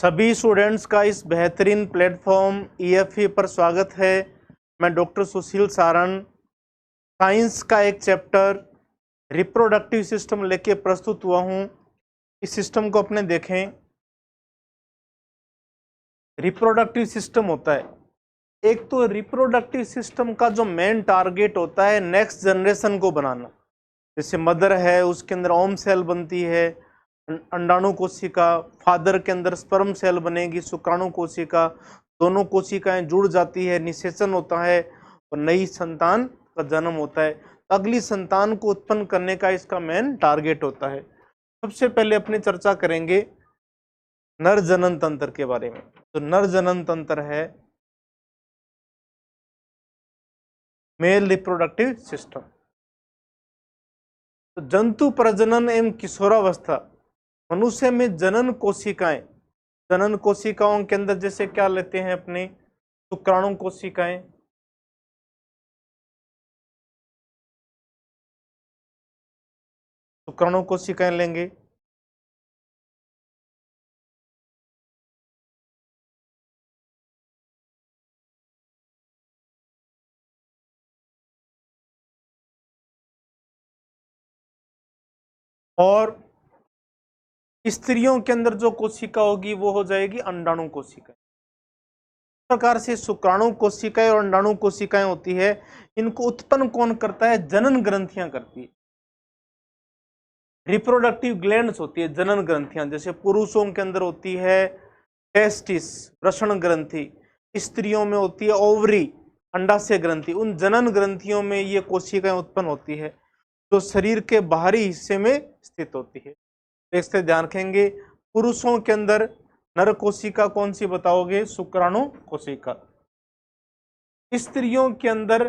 सभी स्टूडेंट्स का इस बेहतरीन प्लेटफॉर्म EFE पर स्वागत है। मैं डॉक्टर सुशील सारण साइंस का एक चैप्टर रिप्रोडक्टिव सिस्टम लेके प्रस्तुत हुआ हूँ। इस सिस्टम को अपने देखें। रिप्रोडक्टिव सिस्टम होता है, एक तो रिप्रोडक्टिव सिस्टम का जो मेन टारगेट होता है नेक्स्ट जनरेशन को बनाना। जैसे मदर है, उसके अंदर ओम सेल बनती है, अंडाणु कोशिका, फादर के अंदर स्पर्म सेल बनेगी, शुक्राणु कोशिका, दोनों कोशिकाएं जुड़ जाती है, निषेचन होता है और नई संतान का जन्म होता है। अगली संतान को उत्पन्न करने का इसका मेन टारगेट होता है। सबसे पहले अपनी चर्चा करेंगे नर जनन तंत्र के बारे में। तो नर जनन तंत्र है मेल रिप्रोडक्टिव सिस्टम। तो जंतु प्रजनन एवं किशोरावस्था, मनुष्य में जनन कोशिकाओं के अंदर जैसे क्या लेते हैं अपने शुक्राणु कोशिकाएं, लेंगे। और स्त्रियों के अंदर जो कोशिका होगी वो हो जाएगी अंडाणु कोशिका। प्रकार से शुक्राणु कोशिकाएं और अंडाणु कोशिकाएं होती है, इनको उत्पन्न कौन करता है? जनन ग्रंथियां करती है। रिप्रोडक्टिव ग्लैंड्स होती है जनन ग्रंथियां। जैसे पुरुषों के अंदर होती है टेस्टिस वृषण ग्रंथि, स्त्रियों में होती है ओवरी अंडाशय ग्रंथि। उन जनन ग्रंथियों में ये कोशिकाएं उत्पन्न होती है जो शरीर के बाहरी हिस्से में स्थित होती है। इससे ध्यान रखेंगे, पुरुषों के अंदर नर कोशिका कौन सी बताओगे? शुक्राणु कोशिका। स्त्रियों के अंदर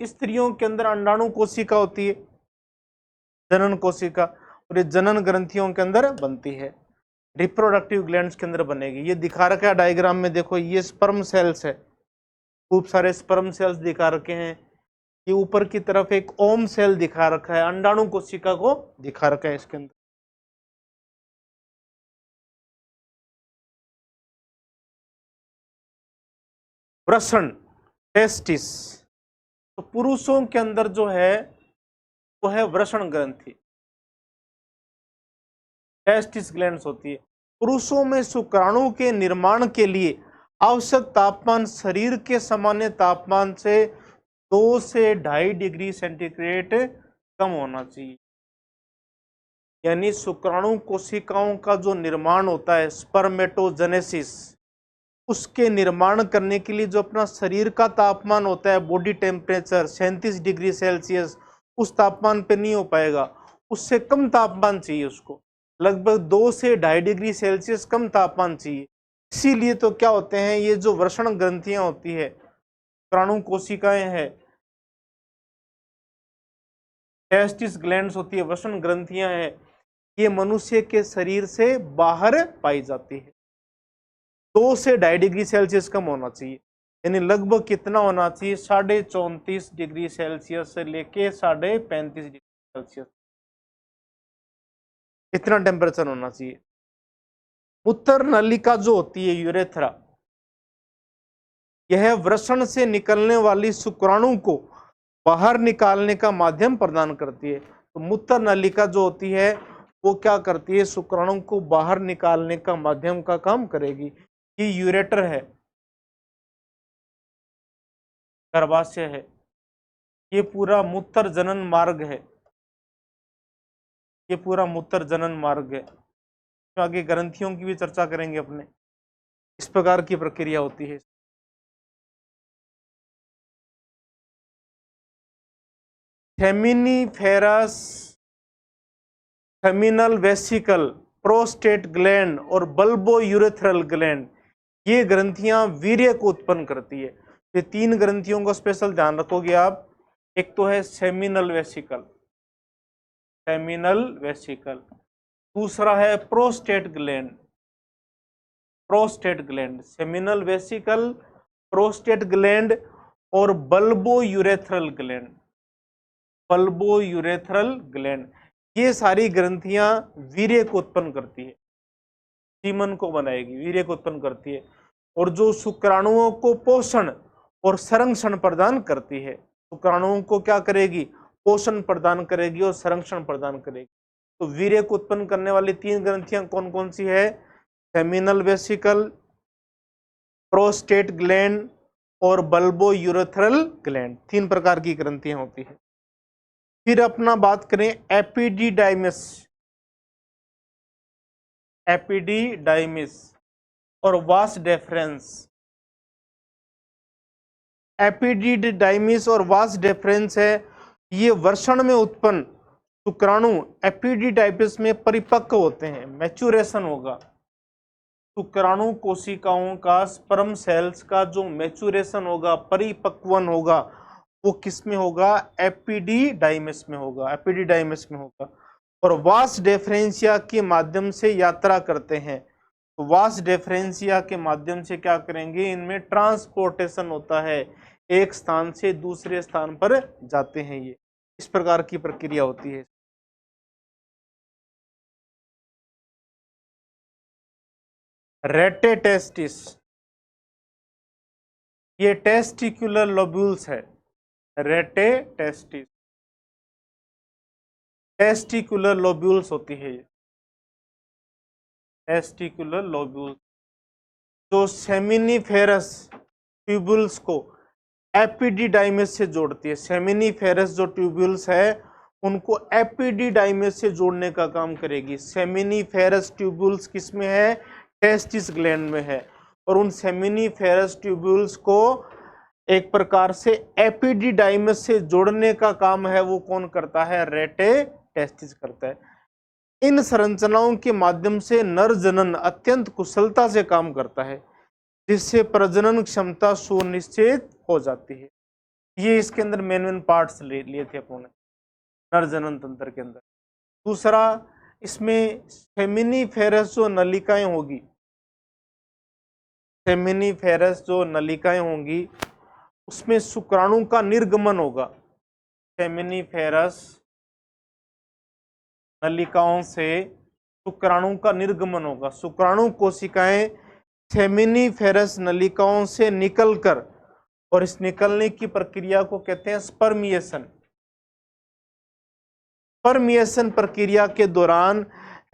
स्त्रियों के अंदर अंडाणु कोशिका होती है, जनन कोशिका, और ये जनन ग्रंथियों के अंदर बनती है, रिप्रोडक्टिव ग्लैंड्स के अंदर बनेगी। ये दिखा रखा है डायग्राम में, देखो ये स्पर्म सेल्स है, खूब सारे स्पर्म सेल्स दिखा रखे हैं। ये ऊपर की तरफ एक ओम सेल दिखा रखा है, अंडाणु कोशिका को दिखा रखा है इसके अंदर। वृषण टेस्टिस, तो पुरुषों के अंदर जो है वो है वृषण ग्रंथि, टेस्टिस ग्लैंड्स होती है। पुरुषों में शुक्राणु के निर्माण के लिए आवश्यक तापमान शरीर के सामान्य तापमान से 2 से 2.5 डिग्री सेंटीग्रेड कम होना चाहिए। यानी शुक्राणु कोशिकाओं का जो निर्माण होता है स्पर्मेटोजेनेसिस, उसके निर्माण करने के लिए जो अपना शरीर का तापमान होता है बॉडी टेम्परेचर 37 डिग्री सेल्सियस, उस तापमान पे नहीं हो पाएगा, उससे कम तापमान चाहिए उसको, लगभग 2 से 2.5 डिग्री सेल्सियस कम तापमान चाहिए। इसीलिए तो क्या होते हैं, ये जो वृषण ग्रंथियां होती है, शुक्राणु कोशिकाएं हैं, टेस्टिस ग्लैंड्स होती है, वृषण ग्रंथियां हैं, ये मनुष्य के शरीर से बाहर पाई जाती है। 2 से 2.5 डिग्री सेल्सियस कम होना चाहिए, यानी लगभग कितना होना चाहिए? 34.5 डिग्री सेल्सियस से लेके 35.5 डिग्री सेल्सियस, इतना टेम्परेचर होना चाहिए। मूत्र नलिका जो होती है यूरेथ्रा, यह वृषण से निकलने वाली शुक्राणु को बाहर निकालने का माध्यम प्रदान करती है। तो मूत्र नलिका जो होती है वो क्या करती है? शुक्राणु को बाहर निकालने का माध्यम का काम करेगी। ये यूरेटर है, गर्भाशय है, ये पूरा मूत्र जनन मार्ग है, ये पूरा मूत्र जनन मार्ग है। तो आगे ग्रंथियों की भी चर्चा करेंगे अपने, इस प्रकार की प्रक्रिया होती है। Seminiferous, seminal vesicle, prostate gland और बल्बो यूरेथ्रल ग्लैंड, ये ग्रंथियां वीर्य को उत्पन्न करती है। ये 3 ग्रंथियों का स्पेशल ध्यान रखोगे आप। एक तो है सेमिनल वेसिकल, दूसरा है prostate gland, seminal vesicle, prostate gland और बल्बो यूरेथ्रल ग्लैंड, ये सारी ग्रंथियां वीर्य को उत्पन्न करती है। सीमन को बनाएगी, वीर्य को उत्पन्न करती है, और जो शुक्राणुओं को पोषण और संरक्षण प्रदान करती है। शुक्राणुओं को क्या करेगी? पोषण प्रदान करेगी और संरक्षण प्रदान करेगी। तो वीर्य को उत्पन्न करने वाली 3 ग्रंथियां कौन कौन सी है? सेमिनल वेसिकल, प्रोस्टेट ग्लैंड और बल्बो यूरेथ्रल ग्लैंड, 3 प्रकार की ग्रंथियां होती है। फिर अपना बात करें एपिडिडाइमिस, एपिडिडाइमिस और वास डेफरेंस। एपिडिडाइमिस और वास डेफरेंस है, ये वर्षण में उत्पन्न शुक्राणु एपिडिडाइमिस में परिपक्व होते हैं, मैच्योरेशन होगा। शुक्राणु कोशिकाओं का, स्पर्म सेल्स का जो मैच्योरेशन होगा, परिपक्वन होगा, वो किस में होगा? एपिडिडाइमिस में होगा, एपिडिडाइमिस में होगा। और वास डेफरेंसिया के माध्यम से यात्रा करते हैं। तो वास डेफरेंसिया के माध्यम से क्या करेंगे? इनमें ट्रांसपोर्टेशन होता है, एक स्थान से दूसरे स्थान पर जाते हैं। ये इस प्रकार की प्रक्रिया होती है। रेटे टेस्टिस, ये टेस्टिकुलर लोब्यूल्स है। रेटे टेस्टिस, टेस्टिकुलर लोब्यूल्स होती है ये, टेस्टिकुलर लोब्यूल्स, जो सेमिनिफेरस ट्यूबुल्स को एपिडिडाइमिस से जोड़ती है। सेमिनिफेरस जो ट्यूबुल्स है उनको एपिडिडाइमिस से जोड़ने का काम करेगी। सेमिनिफेरस ट्यूबुल्स किस में है? टेस्टिस ग्लैंड में है। और उन सेमिनिफेरस ट्यूबुल्स को एक प्रकार से एपिडिडाइमिस से जोड़ने का काम है वो कौन करता है? रेटे टेस्टिस करता है। इन संरचनाओं के माध्यम से नर जनन अत्यंत कुशलता से काम करता है, जिससे प्रजनन क्षमता सुनिश्चित हो जाती है। ये इसके अंदर मेन पार्ट्स लिए थे अपने नर जनन तंत्र के अंदर। दूसरा, इसमें सेमिनिफेरस जो नलिकाएं होगी, सेमिनिफेरस जो नलिकाएं होंगी उसमें शुक्राणु का निर्गमन होगा। सेमिनिफेरस नलिकाओं से शुक्राणु का निर्गमन होगा। शुक्राणु कोशिकाएं सेमिनिफेरस नलिकाओं से निकलकर, और इस निकलने की प्रक्रिया को कहते हैं स्पर्मिएशन। स्पर्मिएशन प्रक्रिया के दौरान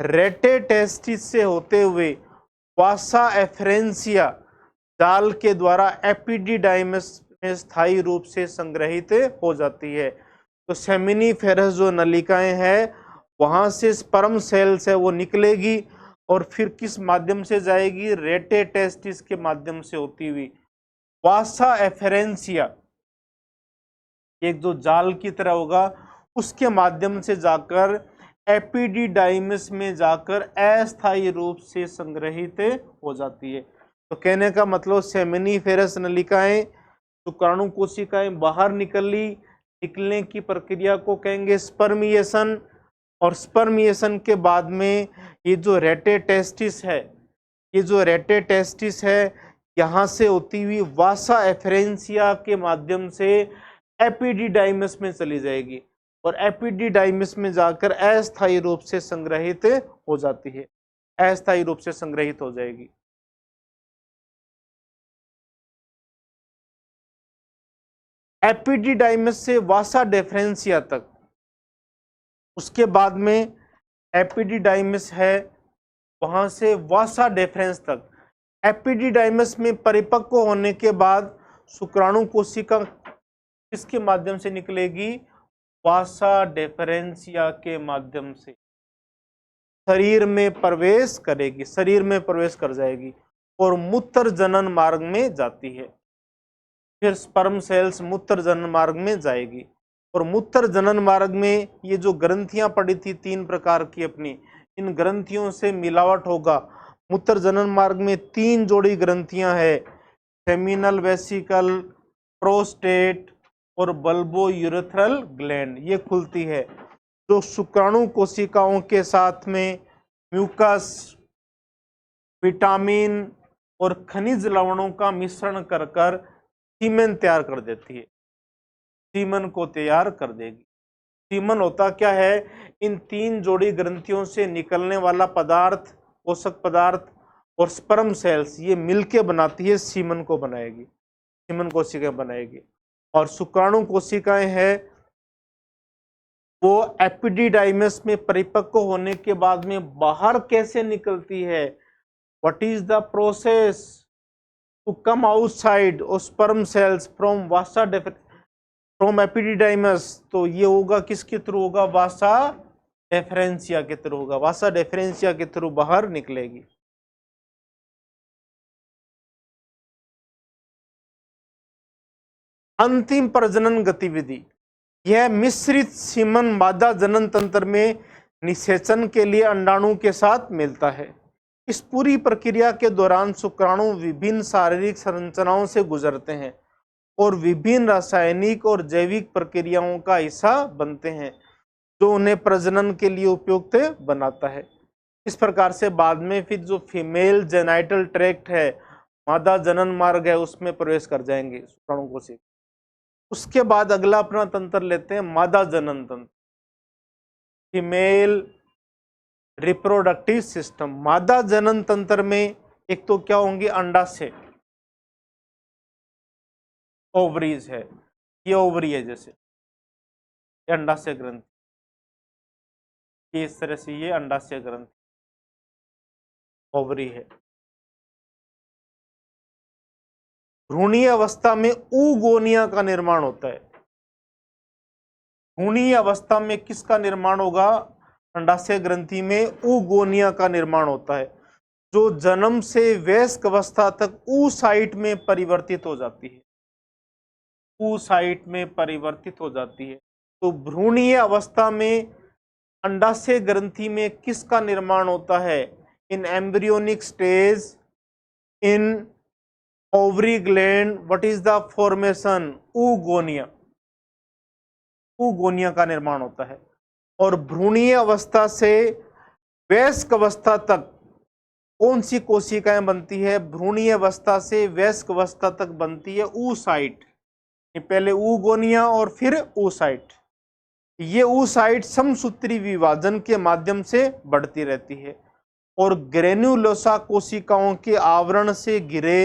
रेटे टेस्टिस से होते हुए वासा एफरेंसिया जाल के द्वारा एपिडिडाइमिस में स्थायी रूप से संग्रहित हो जाती है। तो सेमिनिफेरस जो नलिकाएं हैं वहां से स्पर्म सेल्स है वो निकलेगी और फिर किस माध्यम से जाएगी? रेटे टेस्टिस के माध्यम से होती हुई वासा एफरेंसिया, एक जो जाल की तरह होगा, उसके माध्यम से जाकर एपिडिडाइमिस में जाकर अस्थायी रूप से संग्रहित हो जाती है। तो कहने का मतलब सेमिनिफेरस नलिकाएं, शुक्राणु कोशिकाएं बाहर निकली, निकलने की प्रक्रिया को कहेंगे स्पर्मिएशन। और स्पर्मिएशन के बाद में ये जो रेटे टेस्टिस है, ये जो रेटे टेस्टिस है यहाँ से होती हुई वासा एफरेंसिया के माध्यम से एपिडिडाइमिस में चली जाएगी और एपिडिडाइमिस में जाकर अस्थायी रूप से संग्रहित हो जाती है, अस्थायी रूप से संग्रहित हो जाएगी। एपिडिडाइमिस से वासा डेफरेंसिया तक, उसके बाद में एपिडिडाइमिस है, वहां से वासा डेफरेंस तक। एपिडिडाइमिस में परिपक्व होने के बाद शुक्राणु कोशिका किसके माध्यम से निकलेगी? वासा डेफरेंसिया के माध्यम से शरीर में प्रवेश करेगी, शरीर में प्रवेश कर जाएगी और मूत्र जनन मार्ग में जाती है। फिर स्पर्म सेल्स मूत्र जनन मार्ग में जाएगी और मूत्र जनन मार्ग में ये जो ग्रंथियां पड़ी थी 3 प्रकार की अपनी, इन ग्रंथियों से मिलावट होगा। मूत्र जनन मार्ग में 3 जोड़ी ग्रंथियां हैं, सेमिनल वेसिकल, प्रोस्टेट और बल्बो यूरेथ्रल ग्लैंड, ये खुलती है, जो शुक्राणु कोशिकाओं के साथ में म्यूकस, विटामिन और खनिज लवणों का मिश्रण कर कर सीमेन तैयार कर देती है, सीमन को तैयार कर देगी। सीमन होता क्या है? इन 3 जोड़ी ग्रंथियों से निकलने वाला पदार्थ, पोषक पदार्थ और स्पर्म सेल्स ये मिलके बनाती है सीमन को बनाएगी, सीमन कोशिकाएं बनाएगी। और शुक्राणु कोशिकाएं हैं वो एपिडिडाइमस में परिपक्व होने के बाद में बाहर कैसे निकलती है, what is the process to come outside और sperm cells from vasa from epididymis, तो ये होगा किसके थ्रू होगा, वासा डेफरेंशिया के थ्रू होगा, वासा डेफरेंशिया के थ्रू बाहर निकलेगी। अंतिम प्रजनन गतिविधि, यह मिश्रित सीमन मादा जनन तंत्र में निषेचन के लिए अंडाणु के साथ मिलता है। इस पूरी प्रक्रिया के दौरान शुक्राणु विभिन्न शारीरिक संरचनाओं से गुजरते हैं और विभिन्न रासायनिक और जैविक प्रक्रियाओं का हिस्सा बनते हैं जो उन्हें प्रजनन के लिए उपयुक्त बनाता है। इस प्रकार से बाद में फिर जो फीमेल जेनाइटल ट्रैक्ट है, मादा जनन मार्ग है, उसमें प्रवेश कर जाएंगे शुक्राणु कोशिका। उसके बाद अगला अपना तंत्र लेते हैं मादा जनन तंत्र, फीमेल रिप्रोडक्टिव सिस्टम। मादा जनन तंत्र में एक तो क्या होंगे, अंडाशय, ओवरीज है, ये ओवरी है, जैसे ये अंडाशय ग्रंथि, इस तरह से ये अंडाशय ग्रंथि ओवरी है। भ्रूणीय अवस्था में oogonia का निर्माण होता है। भ्रूणीय अवस्था में किसका निर्माण होगा, अंडाशय ग्रंथि में oogonia का निर्माण होता है, जो जन्म से वयस्क अवस्था तक oocyte में परिवर्तित हो जाती है, oocyte में परिवर्तित हो जाती है। तो भ्रूणीय अवस्था में अंडाशय ग्रंथि में किसका निर्माण होता है, in embryonic stage in ovary gland, what is the formation, oogonia, oogonia का निर्माण होता है। और भ्रूणीय अवस्था से वयस्क अवस्था तक कौन सी कोशिकाएं बनती है, भ्रूणीय अवस्था से वयस्क अवस्था तक बनती है oocyte, पहले oogonia और फिर oocyte। ये oocyte समसूत्री विभाजन के माध्यम से बढ़ती रहती है और ग्रेन्युलोसा कोशिकाओं के आवरण से घिरे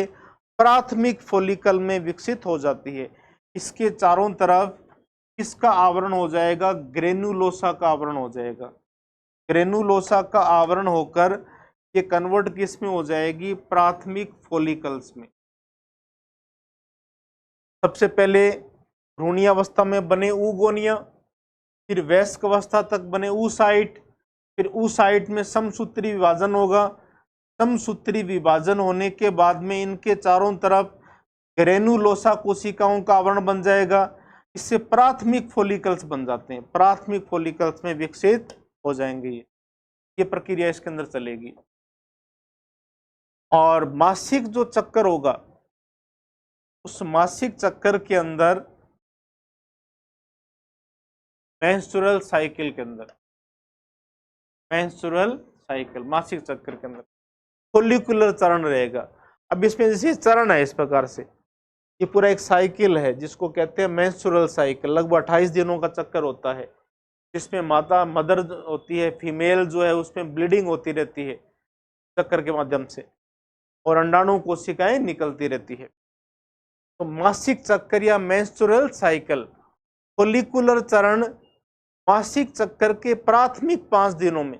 प्राथमिक फोलिकल में विकसित हो जाती है। इसके चारों तरफ किसका आवरण हो जाएगा, ग्रेन्युलोसा का आवरण हो जाएगा। ग्रेन्युलोसा का आवरण होकर ये कन्वर्ट किस में हो जाएगी, प्राथमिक फोलिकल्स में। सबसे पहले भ्रूणीय अवस्था में बने oogonia, फिर वयस्क अवस्था तक बने oocyte, फिर oocyte में समसूत्री विभाजन होगा। समसूत्री विभाजन होने के बाद में इनके चारों तरफ ग्रेन्युलोसा कोशिकाओं का आवरण बन जाएगा। इससे प्राथमिक फोलिकल्स बन जाते हैं, प्राथमिक फोलिकल्स में विकसित हो जाएंगे। ये प्रक्रिया इसके अंदर चलेगी। और मासिक जो चक्कर होगा, उस मासिक चक्कर के अंदर मेंस्ट्रुअल साइकिल के अंदर, मेंस्ट्रुअल साइकिल मासिक चक्कर के अंदर फोलिकुलर चरण रहेगा। अब इसमें जैसे चरण है इस प्रकार से, ये पूरा एक साइकिल है जिसको कहते हैं मेंस्ट्रुअल साइकिल। लगभग 28 दिनों का चक्कर होता है, जिसमें माता मदर होती है, फीमेल जो है उसमें ब्लीडिंग होती रहती है चक्कर के माध्यम से, और अंडाणु कोशिकाएं निकलती रहती है। तो मासिक चक्कर या मेंस्ट्रुअल साइकिल, फोलिकुलर चरण मासिक चक्कर के प्राथमिक 5 दिनों में,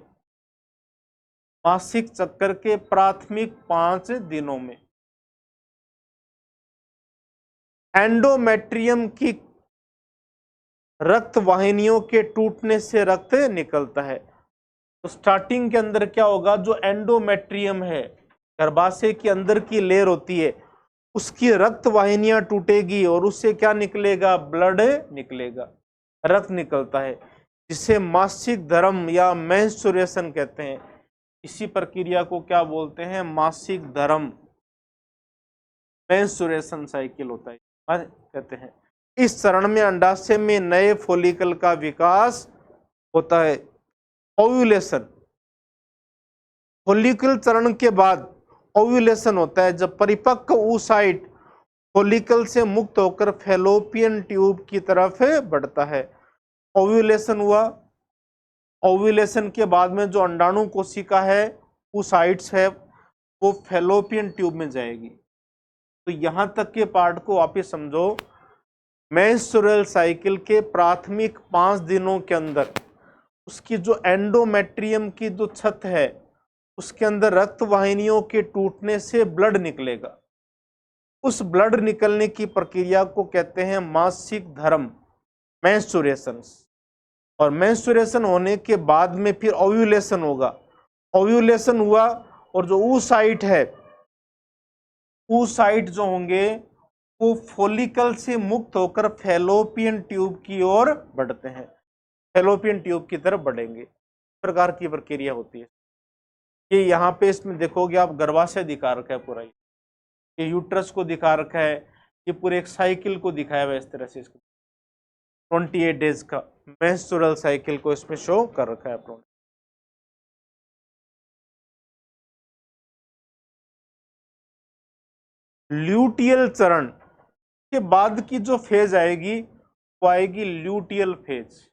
मासिक चक्कर के प्राथमिक 5 दिनों में एंडोमेट्रियम की रक्त वाहिनियों के टूटने से रक्त निकलता है। तो स्टार्टिंग के अंदर क्या होगा, जो एंडोमेट्रियम है, गर्भाशय के अंदर की लेयर होती है, उसकी रक्त वाहिनियां टूटेगी और उससे क्या निकलेगा, ब्लड निकलेगा, रक्त निकलता है, जिसे मासिक धर्म या मेंस्ट्रुएशन कहते हैं। इसी प्रक्रिया को क्या बोलते हैं, मासिक धर्म, मेंस्ट्रुएशन साइकिल होता है कहते हैं। इस चरण में अंडाशय में नए फोलिकल का विकास होता है, ओव्यूलेशन। फोलिकल चरण के बाद ओव्यूलेशन होता है, जब परिपक्व oocyte फोलिकल से मुक्त होकर फैलोपियन ट्यूब की तरफ बढ़ता है। ओव्यूलेशन हुआ, ओव्यूलेशन के बाद में जो अंडाणु कोशिका है, oocytes है, वो फैलोपियन ट्यूब में जाएगी। तो यहां तक के पार्ट को वापिस समझो। मेंस्ट्रुअल साइकिल के प्राथमिक 5 दिनों के अंदर उसकी जो एंडोमेट्रियम की जो छत है उसके अंदर रक्त वाहिनियों के टूटने से ब्लड निकलेगा। उस ब्लड निकलने की प्रक्रिया को कहते हैं मासिक धर्म, मेंस्ट्रुएशन। और मेंस्ट्रुएशन होने के बाद में फिर ओव्यूलेशन होगा। ओव्यूलेशन हुआ और जो oocyte है, oocyte जो होंगे वो फोलिकल से मुक्त होकर फैलोपियन ट्यूब की ओर बढ़ते हैं, फैलोपियन ट्यूब की तरफ बढ़ेंगे। इस प्रकार की प्रक्रिया होती है। ये यहाँ पे इसमें देखोगे आप गर्भाशय दिखा रखा है पूरा, ये यूट्रस को दिखा रखा है, ये पूरे एक साइकिल को दिखाया हुआ है इस तरह से। इसको 28 डेज का मेंस्ट्रुअल साइकिल को इसमें शो कर रखा है आप। ल्यूटियल चरण के बाद की जो फेज आएगी वो आएगी ल्यूटियल फेज,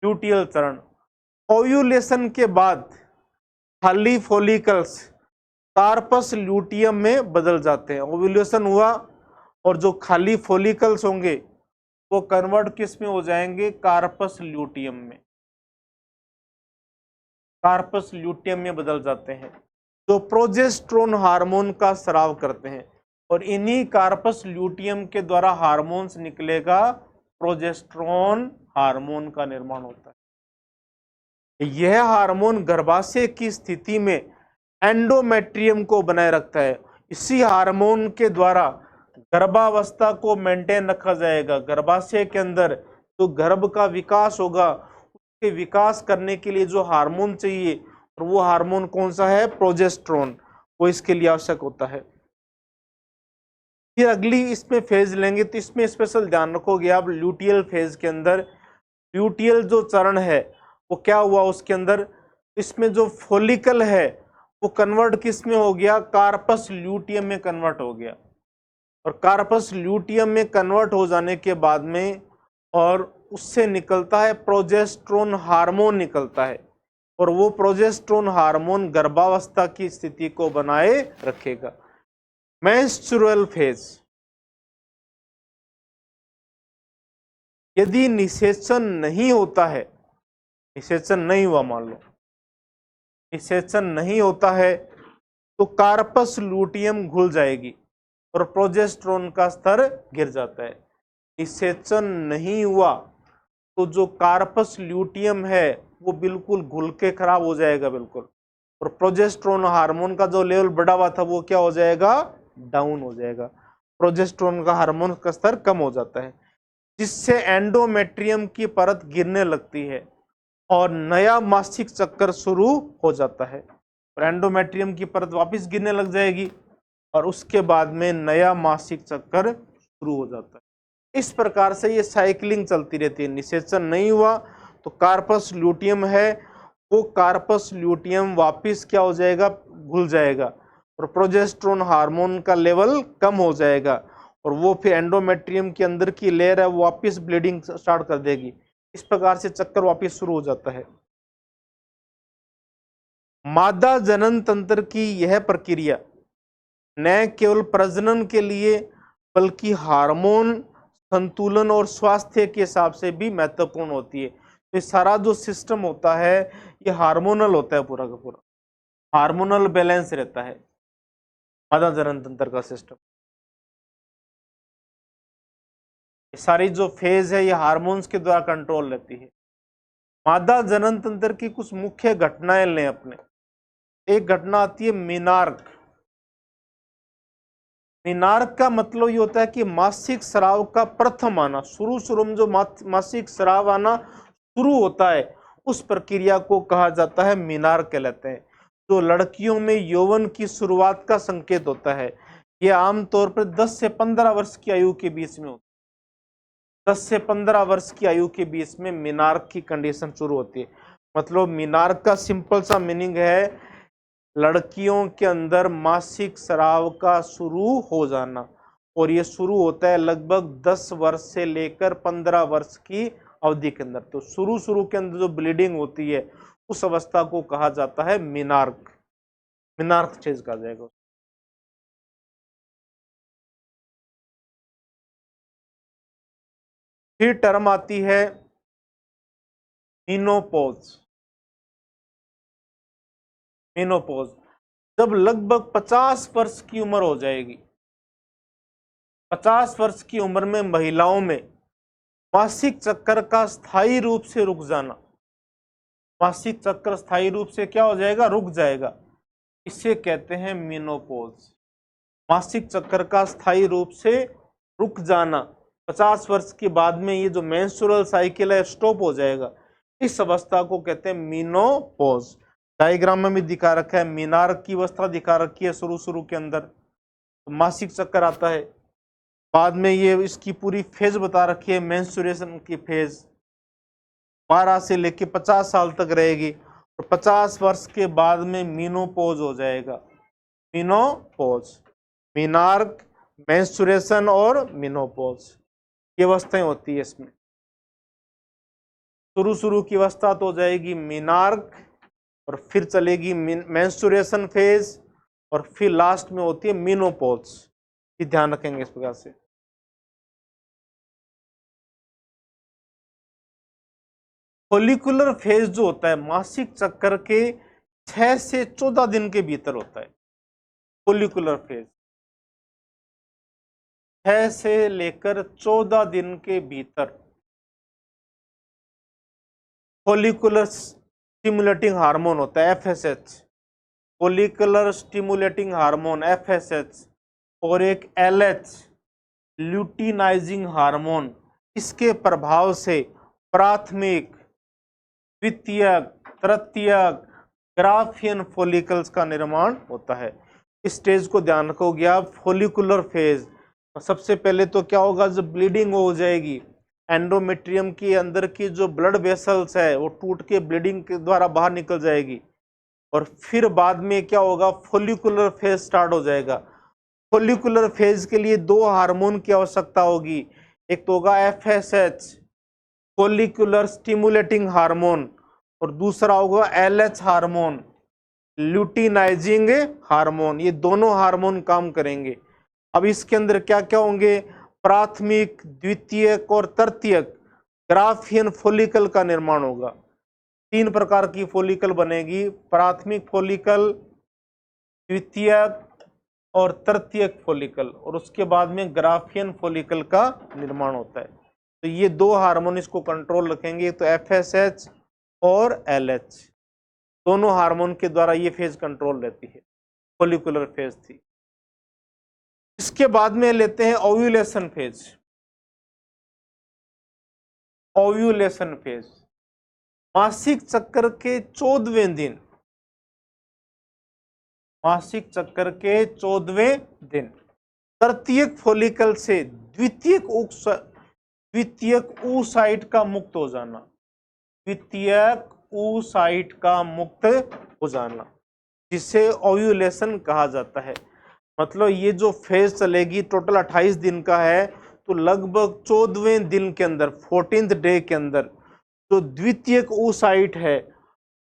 ल्यूटियल चरण। ओव्यूलेशन के बाद खाली फॉलिकल्स कार्पस ल्यूटियम में बदल जाते हैं। ओव्यूलेशन हुआ और जो खाली फॉलिकल्स होंगे वो कन्वर्ट किस में हो जाएंगे, कार्पस ल्यूटियम में, कार्पस ल्यूटियम में बदल जाते हैं, जो प्रोजेस्टेरोन हार्मोन का स्राव करते हैं। और इन्हीं कार्पस ल्यूटियम के द्वारा हार्मोन्स निकलेगा, प्रोजेस्टेरोन हार्मोन का निर्माण होता है। यह हार्मोन गर्भाशय की स्थिति में एंडोमेट्रियम को बनाए रखता है। इसी हार्मोन के द्वारा गर्भावस्था को मेंटेन रखा जाएगा। गर्भाशय के अंदर जो गर्भ का विकास होगा उसके विकास करने के लिए जो हार्मोन चाहिए, और वो हार्मोन कौन सा है, प्रोजेस्टेरोन, वो इसके लिए आवश्यक होता है। फिर अगली इसमें फेज लेंगे तो इसमें स्पेशल ध्यान रखोगे आप, ल्यूटियल फेज के अंदर ल्यूटियल जो चरण है वो क्या हुआ, उसके अंदर इसमें जो फॉलिकल है वो कन्वर्ट किस में हो गया, कार्पस ल्यूटियम में कन्वर्ट हो गया। और कार्पस ल्यूटियम में कन्वर्ट हो जाने के बाद में और उससे निकलता है प्रोजेस्टेरोन हार्मोन निकलता है, और वो प्रोजेस्टेरोन हार्मोन गर्भावस्था की स्थिति को बनाए रखेगा। मेंस्ट्रुअल फेज, यदि निषेचन नहीं होता है, निषेचन नहीं हुआ, मान लो निषेचन नहीं होता है तो कार्पस ल्यूटियम घुल जाएगी और प्रोजेस्टेरोन का स्तर गिर जाता है। निषेचन नहीं हुआ तो जो कार्पस ल्यूटियम है वो बिल्कुल घुल के खराब हो जाएगा बिल्कुल, और प्रोजेस्टेरोन हार्मोन का जो लेवल बढ़ा हुआ था वो क्या हो जाएगा, डाउन हो जाएगा। प्रोजेस्टेरोन का हार्मोन का स्तर कम हो जाता है, जिससे एंडोमेट्रियम की परत गिरने लगती है और नया मासिक चक्कर शुरू हो जाता है, और एंडोमेट्रियम की परत वापस गिरने लग जाएगी और उसके बाद में नया मासिक चक्कर शुरू हो जाता है। इस प्रकार से ये साइकिलिंग चलती रहती है। निषेचन नहीं हुआ तो कार्पस ल्यूटियम है, वो कार्पस ल्यूटियम वापस क्या हो जाएगा, घुल जाएगा, और प्रोजेस्टेरोन हार्मोन का लेवल कम हो जाएगा, और वो फिर एंडोमेट्रियम के अंदर की लेयर है वो वापस ब्लीडिंग स्टार्ट कर देगी। इस प्रकार से चक्कर वापस शुरू हो जाता है। मादा जनन तंत्र की यह प्रक्रिया न केवल प्रजनन के लिए बल्कि हार्मोन संतुलन और स्वास्थ्य के हिसाब से भी महत्वपूर्ण होती है। तो ये सारा जो सिस्टम होता है ये हार्मोनल होता है, पूरा का पूरा हार्मोनल बैलेंस रहता है मादा जनन तंत्र का सिस्टम। सारी जो फेज है ये हार्मोन्स के द्वारा कंट्रोल रहती है। मादा जनन तंत्र की कुछ मुख्य घटनाएं लें अपने। एक घटना आती है मीनार्क। मीनार्क का मतलब ये होता है कि मासिक स्राव का प्रथम आना, शुरू में जो मासिक स्राव आना शुरू होता है उस प्रक्रिया को कहा जाता है मीनार्क कहलाते हैं, जो लड़कियों में यौवन की शुरुआत का संकेत होता है। यह आमतौर पर 10 से 15 वर्ष की आयु के बीच में होता है। 10 से 15 वर्ष की आयु के बीच में मीनार्क की कंडीशन शुरू होती है। मतलब मीनार्क का सिंपल सा मीनिंग है लड़कियों के अंदर मासिक स्राव का शुरू हो जाना, और ये शुरू होता है लगभग 10 वर्ष से लेकर 15 वर्ष की अवधि के अंदर। तो शुरू के अंदर जो ब्लीडिंग होती है उस अवस्था को कहा जाता है मीनार्क। मिनार्क स्टेज कहा जाएगा। फिर टर्म आती है मेनोपॉज। मेनोपॉज जब लगभग 50 वर्ष की उम्र हो जाएगी, 50 वर्ष की उम्र में महिलाओं में मासिक चक्कर का स्थायी रूप से रुक जाना, मासिक चक्कर स्थायी रूप से क्या हो जाएगा, रुक जाएगा, इसे कहते हैं मेनोपॉज। मासिक चक्कर का स्थायी रूप से रुक जाना, 50 वर्ष के बाद में ये जो मेंस्ट्रुअल साइकिल है स्टॉप हो जाएगा, इस अवस्था को कहते हैं मेनोपॉज। डायग्राम में भी दिखा रखा है, मीनार्क की अवस्था दिखा रखी है, शुरू के अंदर तो मासिक चक्कर आता है, बाद में ये इसकी पूरी फेज बता रखी है, मेंस्ट्रुएशन की फेज 12 से लेके 50 साल तक रहेगी, और 50 वर्ष के बाद में मेनोपॉज हो जाएगा। मेनोपॉज, मीनार्क, मेंस्ट्रुएशन और मेनोपॉज, ये अवस्थाएं होती है इसमें। शुरू की अवस्था तो हो जाएगी मीनार्क, और फिर चलेगी मेंस्ट्रुएशन फेज, और फिर लास्ट में होती है मेनोपॉज। ये ध्यान रखेंगे इस प्रकार से। फोलिकुलर फेज जो होता है मासिक चक्कर के 6 से 14 दिन के भीतर होता है। फोलिकुलर फेज 6 से लेकर 14 दिन के भीतर फोलिकुलर स्टिमुलेटिंग हार्मोन होता है FSH, follicular stimulating hormone FSH, और एक एलएच ल्यूटिनाइजिंग हार्मोन, इसके प्रभाव से प्राथमिक, द्वितीयक, तृतीयक ग्राफियन फोलिकल्स का निर्माण होता है। इस स्टेज को ध्यान रखोगे आप, फोलिकुलर फेज। सबसे पहले तो क्या होगा, जब ब्लीडिंग हो जाएगी, एंडोमेट्रियम के अंदर की जो ब्लड वेसल्स है वो टूट के ब्लीडिंग के द्वारा बाहर निकल जाएगी, और फिर बाद में क्या होगा, फोलिकुलर फेज स्टार्ट हो जाएगा। फोलिकुलर फेज के लिए 2 हार्मोन की आवश्यकता होगी, एक तो होगा एफएसएच फोलिकुलर स्टिमुलेटिंग हार्मोन, और दूसरा होगा एलएच हार्मोन ल्यूटिनाइजिंग हार्मोन। ये दोनों हार्मोन काम करेंगे। अब इसके अंदर क्या क्या होंगे, प्राथमिक, द्वितीयक और तृतीयक ग्राफियन फोलिकल का निर्माण होगा। 3 प्रकार की फोलिकल बनेगी, प्राथमिक फोलिकल, द्वितीयक और तृतीयक फोलिकल, और उसके बाद में ग्राफियन फोलिकल का निर्माण होता है। तो ये 2 हार्मोन इसको कंट्रोल रखेंगे, तो एफएसएच और एलएच, दोनों हार्मोन के द्वारा ये फेज कंट्रोल रहती है, फोलिकुलर फेज थी। इसके बाद में लेते हैं ओव्यूलेशन फेज। ओव्यूलेशन फेज मासिक चक्र के 14वें दिन, मासिक चक्र के 14वें दिन तृतीयक फोलिकल से द्वितीयक oocyte का मुक्त हो जाना, द्वितीयक oocyte का मुक्त हो जाना, जिसे ओव्यूलेशन कहा जाता है। मतलब ये जो फेज चलेगी टोटल 28 दिन का है, तो लगभग 14वें दिन के अंदर, 14th डे के अंदर जो द्वितीयक oocyte है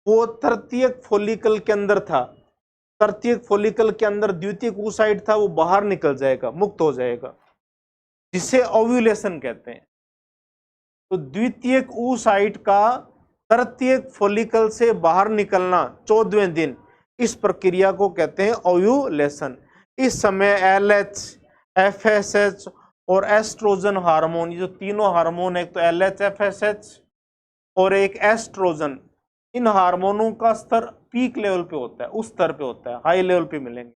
वो तृतीयक फोलिकल के अंदर था, तृतीयक फोलिकल के अंदर द्वितीयक oocyte था, वो बाहर निकल जाएगा, मुक्त हो जाएगा, जिसे ओव्यूलेशन कहते हैं। तो द्वितीयक oocyte का तृतीयक फोलिकल से बाहर निकलना 14वें दिन, इस प्रक्रिया को कहते हैं ओव्यूलेशन। इस समय एलएच, एफएसएच और एस्ट्रोजन हार्मोन, ये जो तीनों हार्मोन है, एक तो एलएच, एफएसएच और एक एस्ट्रोजन, इन हार्मोनों का स्तर पीक लेवल पे होता है, उस स्तर पे होता है, हाई लेवल पे मिलेंगे।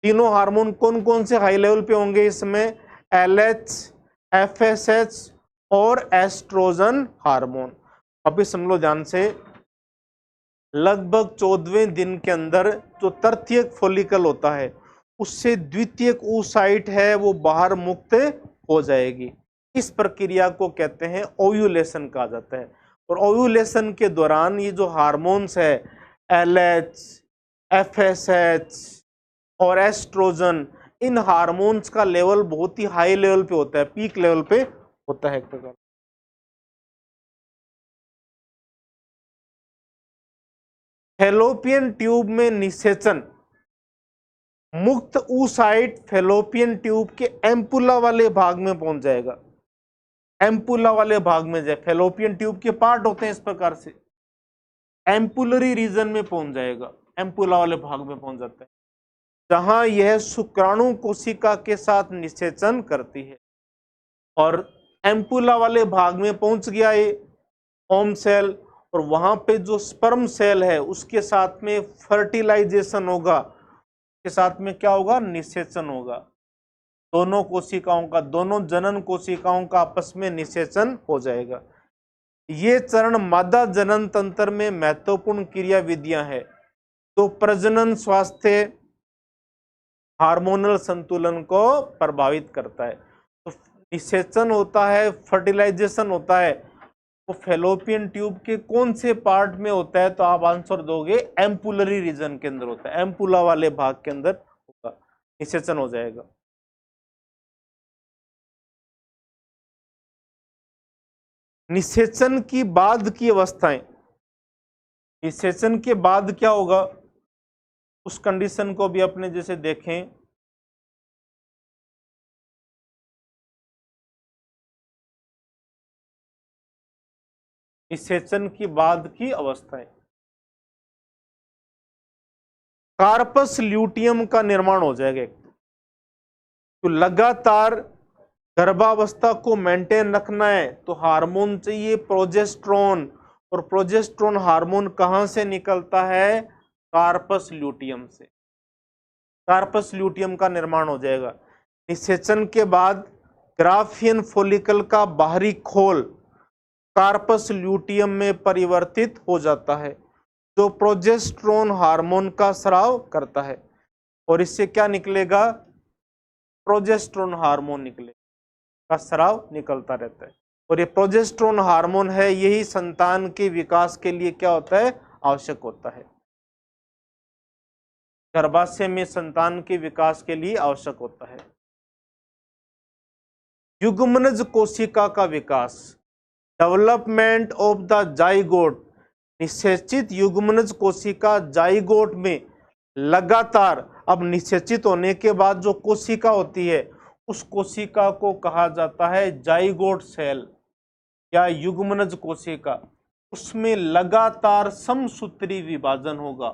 तीनों हार्मोन कौन कौन से हाई लेवल पे होंगे इसमें, एलएच, एफएसएच और एस्ट्रोजन हार्मोन। अभी समझ लो ध्यान से, लगभग 14वें दिन के अंदर जो तृतीयक फोलिकल होता है उससे द्वितीयक oocyte है वो बाहर मुक्त हो जाएगी। इस प्रक्रिया को कहते हैं ओव्यूलेशन कहा जाता है। और ओव्यूलेशन के दौरान ये जो हार्मोन्स है एलएच, एफएसएच और एस्ट्रोजन, इन हार्मोन्स का लेवल बहुत ही हाई लेवल पे होता है, पीक लेवल पे होता है एक प्रकार। फैलोपियन ट्यूब में निषेचन मुक्त oocyte फैलोपियन ट्यूब के एम्पुला वाले भाग में पहुंच जाएगा। एम्पुला वाले भाग में जाए, फैलोपियन ट्यूब के पार्ट होते हैं इस प्रकार से, एम्पुलरी रीजन में पहुंच जाएगा, एम्पुला वाले भाग में पहुंच जाता है, जहां यह शुक्राणु कोशिका के साथ निषेचन करती है। और एम्पुला वाले भाग में पहुंच गया ये ओम सेल, और वहां पे जो स्पर्म सेल है उसके साथ में फर्टिलाइजेशन होगा, के साथ में क्या होगा, निषेचन होगा। दोनों कोशिकाओं का, दोनों जनन कोशिकाओं का आपस में निषेचन हो जाएगा। ये चरण मादा जनन तंत्र में महत्वपूर्ण क्रिया विधियां है तो प्रजनन स्वास्थ्य हार्मोनल संतुलन को प्रभावित करता है। तो निषेचन होता है, फर्टिलाइजेशन होता है, वो फैलोपियन ट्यूब के कौन से पार्ट में होता है, तो आप आंसर दोगे एम्पुलरी रीजन के अंदर होता है, एम्पुला वाले भाग के अंदर होगा, निषेचन हो जाएगा। निषेचन की बाद की अवस्थाएं, निषेचन के बाद क्या होगा उस कंडीशन को भी अपने जैसे देखें। निषेचन की बाद की अवस्थाएं, कार्पस ल्यूटियम का निर्माण हो जाएगा। तो लगातार गर्भावस्था को मेंटेन रखना है तो हार्मोन चाहिए प्रोजेस्टेरोन, और प्रोजेस्टेरोन हार्मोन कहां से निकलता है, कार्पस ल्यूटियम से। कार्पस ल्यूटियम का निर्माण हो जाएगा। निषेचन के बाद ग्राफियन फॉलिकल का बाहरी खोल कार्पस ल्यूटियम में परिवर्तित हो जाता है जो प्रोजेस्टेरोन हार्मोन का स्राव करता है, और इससे क्या निकलेगा, प्रोजेस्टेरोन हार्मोन निकलेगा, का स्राव निकलता रहता है। और ये प्रोजेस्टेरोन हार्मोन है, यही संतान के विकास के लिए क्या होता है, आवश्यक होता है, गर्भाशय में संतान के विकास के लिए आवश्यक होता है। युग्मनज कोशिका का विकास, डेवलपमेंट ऑफ द जाइगोट। निषेचित युग्मनज कोशिका जाइगोट में लगातार, अब निषेचित होने के बाद जो कोशिका होती है उस कोशिका को कहा जाता है जाइगोट सेल या युग्मनज कोशिका। उसमें लगातार समसूत्री विभाजन होगा,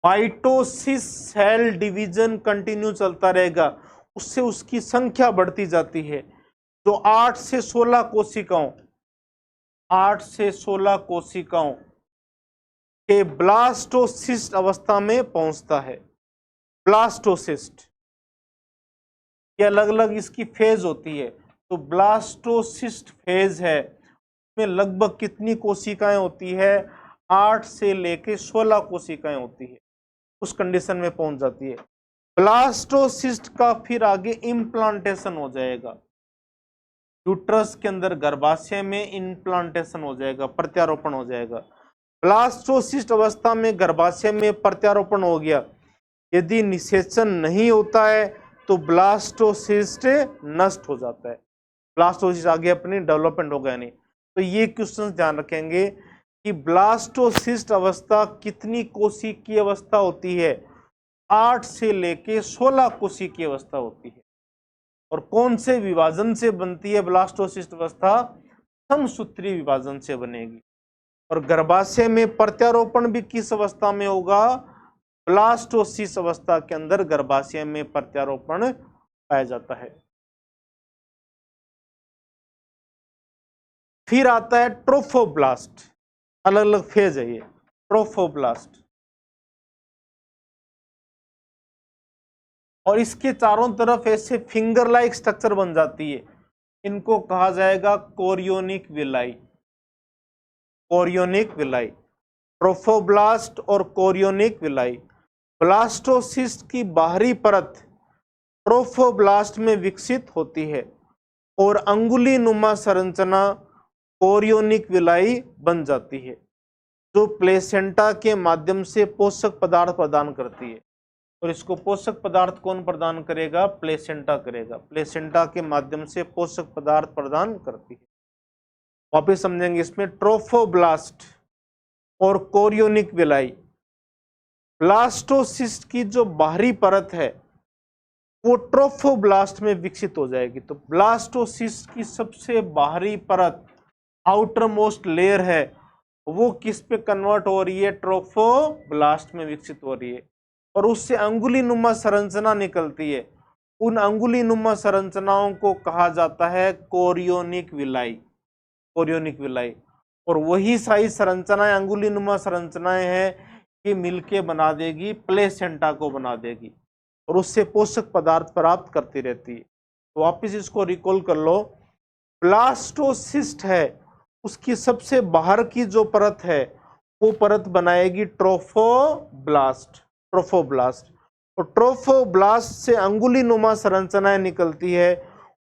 माइटोसिस सेल डिवीजन कंटिन्यू चलता रहेगा, उससे उसकी संख्या बढ़ती जाती है, जो 8 से 16 कोशिकाओं, 8 से 16 कोशिकाओं के ब्लास्टोसिस्ट अवस्था में पहुंचता है। ब्लास्टोसिस्ट, ये अलग अलग इसकी फेज होती है, तो ब्लास्टोसिस्ट फेज है, उसमें लगभग कितनी कोशिकाएं होती है, 8 से लेके 16 कोशिकाएं होती है, उस कंडीशन में पहुंच जाती है। ब्लास्टोसिस्ट का फिर आगे इम्प्लांटेशन हो जाएगा, यूट्रस के अंदर गर्भाशय में इम्प्लांटेशन हो जाएगा, प्रत्यारोपण हो जाएगा। ब्लास्टोसिस्ट अवस्था में गर्भाशय में प्रत्यारोपण हो गया, यदि निषेचन नहीं होता है तो ब्लास्टोसिस्ट नष्ट हो जाता है, ब्लास्टोसिस्ट आगे अपनी डेवलपमेंट हो गया नहीं। तो ये क्वेश्चन ध्यान रखेंगे कि ब्लास्टोसिस्ट अवस्था कितनी कोशिकीय अवस्था होती है, 8 से लेके 16 कोशिकीय अवस्था होती है। और कौन से विभाजन से बनती है ब्लास्टोसिस्ट अवस्था, समसूत्री विभाजन से बनेगी। और गर्भाशय में प्रत्यारोपण भी किस अवस्था में होगा, ब्लास्टोसिस अवस्था के अंदर गर्भाशय में प्रत्यारोपण पाया जाता है। फिर आता है ट्रोफोब्लास्ट, अलग अलग फेज है ये ट्रोफोब्लास्ट, और इसके चारों तरफ ऐसे फिंगर लाइक स्ट्रक्चर बन जाती है, इनको कहा जाएगा chorionic villi, chorionic villi, trophoblast और कोरियोनिक विलाई। ब्लास्टोसिस्ट की बाहरी परत ट्रोफोब्लास्ट में विकसित होती है और अंगुली नुमा संरचना कोरियोनिक विलाई बन जाती है, जो प्लेसेंटा के माध्यम से पोषक पदार्थ प्रदान करती है। और इसको पोषक पदार्थ कौन प्रदान करेगा, प्लेसेंटा करेगा, प्लेसेंटा के माध्यम से पोषक पदार्थ प्रदान करती है। वापिस समझेंगे इसमें, ट्रोफोब्लास्ट और कोरियोनिक विलाई। ब्लास्टोसिस्ट की जो बाहरी परत है वो ट्रोफोब्लास्ट में विकसित हो जाएगी। तो ब्लास्टोसिस्ट की सबसे बाहरी परत, आउटर मोस्ट लेयर है, वो किस पे कन्वर्ट हो रही है? ट्रोफोब्लास्ट में विकसित हो रही है और उससे अंगुली नुमा संरचना निकलती है। उन अंगुली नुमा संरचनाओं को कहा जाता है कोरियोनिक विलाई, कोरियोनिक विलाई। और वही सारी संरचनाएं, अंगुली नुमा संरचनाएं हैं, ये मिलके बना देगी प्लेसेंटा को, बना देगी और उससे पोषक पदार्थ प्राप्त करती रहती है। तो वापिस इसको रिकॉल कर लो, ब्लास्टोसिस्ट है, उसकी सबसे बाहर की जो परत है वो परत बनाएगी ट्रोफोब्लास्ट, ट्रोफोब्लास्ट। और ट्रोफोब्लास्ट से अंगुली नुमा संरचनाएं निकलती है,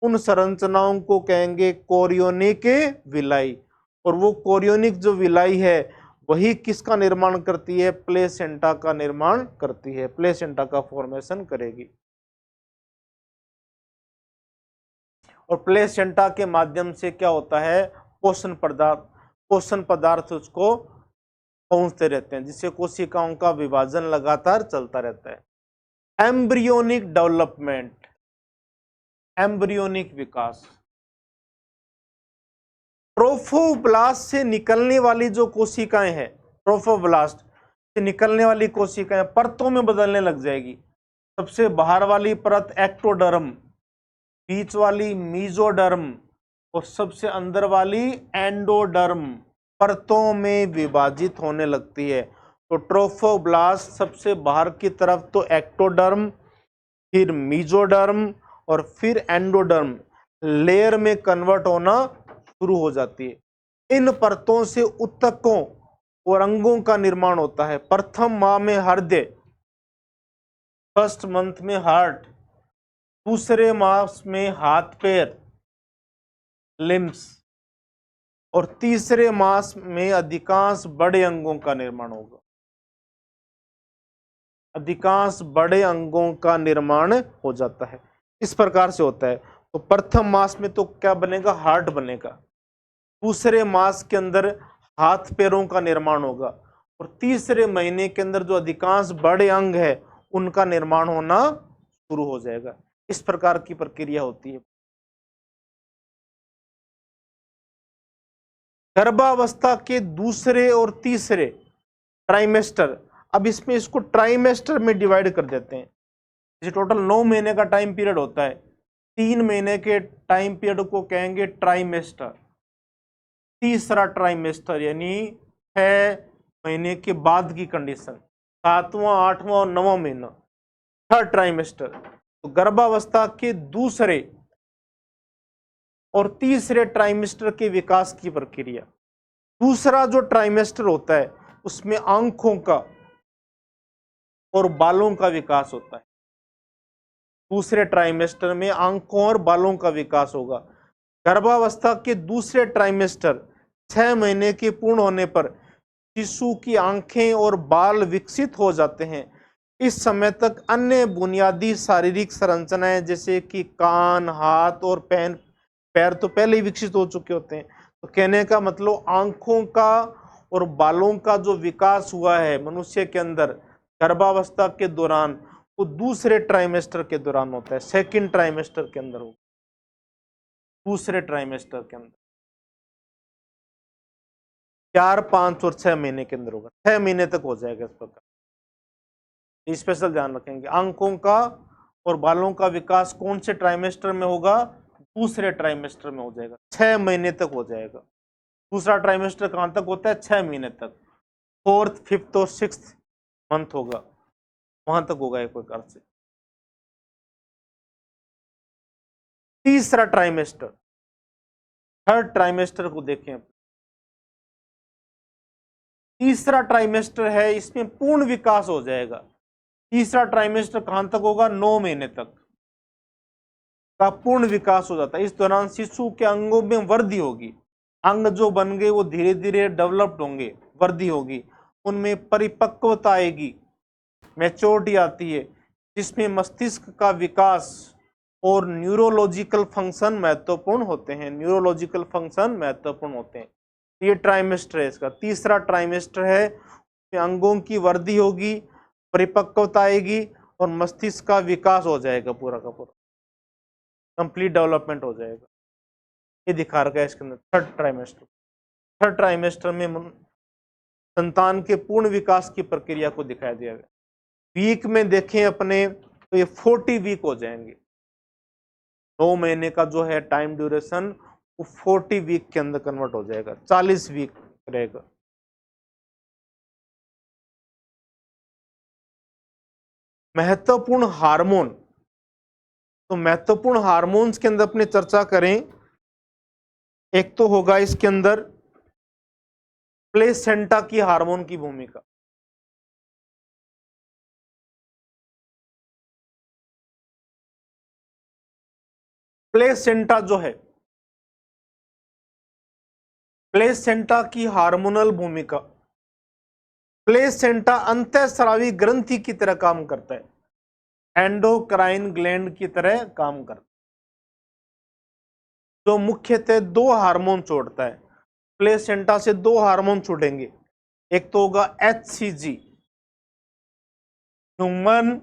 उन संरचनाओं को कहेंगे कोरियोनिक विलाई। और वो कोरियोनिक जो विलाई है वही किसका निर्माण करती है? प्लेसेंटा का निर्माण करती है, प्लेसेंटा का फॉर्मेशन करेगी। और प्लेसेंटा के माध्यम से क्या होता है? पोषण पदार्थ उसको पहुंचते रहते हैं, जिससे कोशिकाओं का विभाजन लगातार चलता रहता है। एम्ब्रियोनिक डेवलपमेंट, एम्ब्रियोनिक विकास। ट्रोफोब्लास्ट से निकलने वाली जो कोशिकाएं हैं, ट्रोफोब्लास्ट से निकलने वाली कोशिकाएं परतों में बदलने लग जाएगी। सबसे बाहर वाली परत एक्टोडर्म, बीच वाली मीजोडर्म और सबसे अंदर वाली एंडोडर्म परतों में विभाजित होने लगती है। तो ट्रोफोब्लास्ट सबसे बाहर की तरफ तो एक्टोडर्म, फिर मीजोडर्म और फिर एंडोडर्म लेयर में कन्वर्ट होना शुरू हो जाती है। इन परतों से ऊतकों और अंगों का निर्माण होता है। प्रथम माह में हृदय, फर्स्ट मंथ में हार्ट, दूसरे मास में हाथ पैर लिम्स और तीसरे मास में अधिकांश बड़े अंगों का निर्माण होगा, अधिकांश बड़े अंगों का निर्माण हो जाता है। इस प्रकार से होता है। तो प्रथम मास में तो क्या बनेगा? हार्ट बनेगा। दूसरे मास के अंदर हाथ पैरों का निर्माण होगा और तीसरे महीने के अंदर जो अधिकांश बड़े अंग है उनका निर्माण होना शुरू हो जाएगा। इस प्रकार की प्रक्रिया होती है। गर्भावस्था के दूसरे और तीसरे ट्राइमेस्टर, अब इसमें इसको ट्राइमेस्टर में डिवाइड कर देते हैं। जैसे टोटल 9 महीने का टाइम पीरियड होता है, 3 महीने के टाइम पीरियड को कहेंगे ट्राइमेस्टर। तीसरा ट्राइमेस्टर यानी 6 महीने के बाद की कंडीशन, 7वां, 8वां और 9वां महीना, थर्ड ट्राइमेस्टर। तो गर्भावस्था के दूसरे और तीसरे ट्राइमेस्टर के विकास की प्रक्रिया। दूसरा जो ट्राइमेस्टर होता है उसमें आंखों का और बालों का विकास होता है। दूसरे ट्राइमेस्टर में आंखों और बालों का विकास होगा। गर्भावस्था के दूसरे ट्राइमेस्टर 6 महीने के पूर्ण होने पर शिशु की आंखें और बाल विकसित हो जाते हैं। इस समय तक अन्य बुनियादी शारीरिक संरचनाएं जैसे कि कान, हाथ और पैर तो पहले ही विकसित हो चुके होते हैं। तो कहने का मतलब आंखों का और बालों का जो विकास हुआ है मनुष्य के अंदर गर्भावस्था के दौरान, वो दूसरे ट्राइमेस्टर के दौरान होता है, सेकंड ट्राइमेस्टर के अंदर होगा, दूसरे ट्राइमेस्टर के अंदर 4, 5 और 6 महीने के अंदर होगा। 6 महीने तक हो जाएगा। इस प्रकार स्पेशल ध्यान रखेंगे। आंखों का और बालों का विकास कौन से ट्राइमेस्टर में होगा? दूसरे ट्राइमेस्टर में हो जाएगा, 6 महीने तक हो जाएगा। दूसरा ट्राइमेस्टर कहां तक होता है? 6 महीने तक। 4th, 5th और 6th मंथ होगा, वहां तक होगा एक प्रकार से। तीसरा ट्राइमेस्टर, थर्ड ट्राइमेस्टर को देखें। तीसरा ट्राइमेस्टर है, इसमें पूर्ण विकास हो जाएगा। तीसरा ट्राइमेस्टर कहां तक होगा? 9 महीने तक का पूर्ण विकास हो जाता है। इस दौरान शिशु के अंगों में वृद्धि होगी। अंग जो बन गए वो धीरे धीरे डेवलप्ड होंगे, वृद्धि होगी, उनमें परिपक्वता आएगी, मैच्योरिटी आती है, जिसमें मस्तिष्क का विकास और न्यूरोलॉजिकल फंक्शन महत्वपूर्ण होते हैं। न्यूरोलॉजिकल फंक्शन महत्वपूर्ण होते हैं। ये ट्राइमेस्टर है इसका, तीसरा ट्राइमेस्टर है, अंगों की वृद्धि होगी, परिपक्वता आएगी और मस्तिष्क का विकास हो जाएगा, पूरा का पूरा कंप्लीट डेवलपमेंट हो जाएगा। ये दिखा रखा है इसके अंदर थर्ड ट्राइमेस्टर। थर्ड ट्राइमेस्टर में संतान के पूर्ण विकास की प्रक्रिया को दिखाया दिया गया। वीक में देखें अपने तो ये 40 वीक हो जाएंगे। 9 महीने का जो है टाइम ड्यूरेशन वो 40 वीक के अंदर कन्वर्ट हो जाएगा, 40 वीक रहेगा। महत्वपूर्ण हार्मोन, तो महत्वपूर्ण हार्मोन्स के अंदर अपने चर्चा करें, एक तो होगा इसके अंदर प्लेसेंटा की हार्मोन की भूमिका। प्लेसेंटा जो है, प्लेसेंटा की हार्मोनल भूमिका, प्लेसेंटा अंतःस्रावी ग्रंथि की तरह काम करता है, एंडोक्राइन ग्लैंड की तरह काम करता है, जो मुख्यतः 2 हार्मोन छोड़ता है। प्लेसेंटा से 2 हार्मोन छूटेंगे, एक तो होगा HCG, human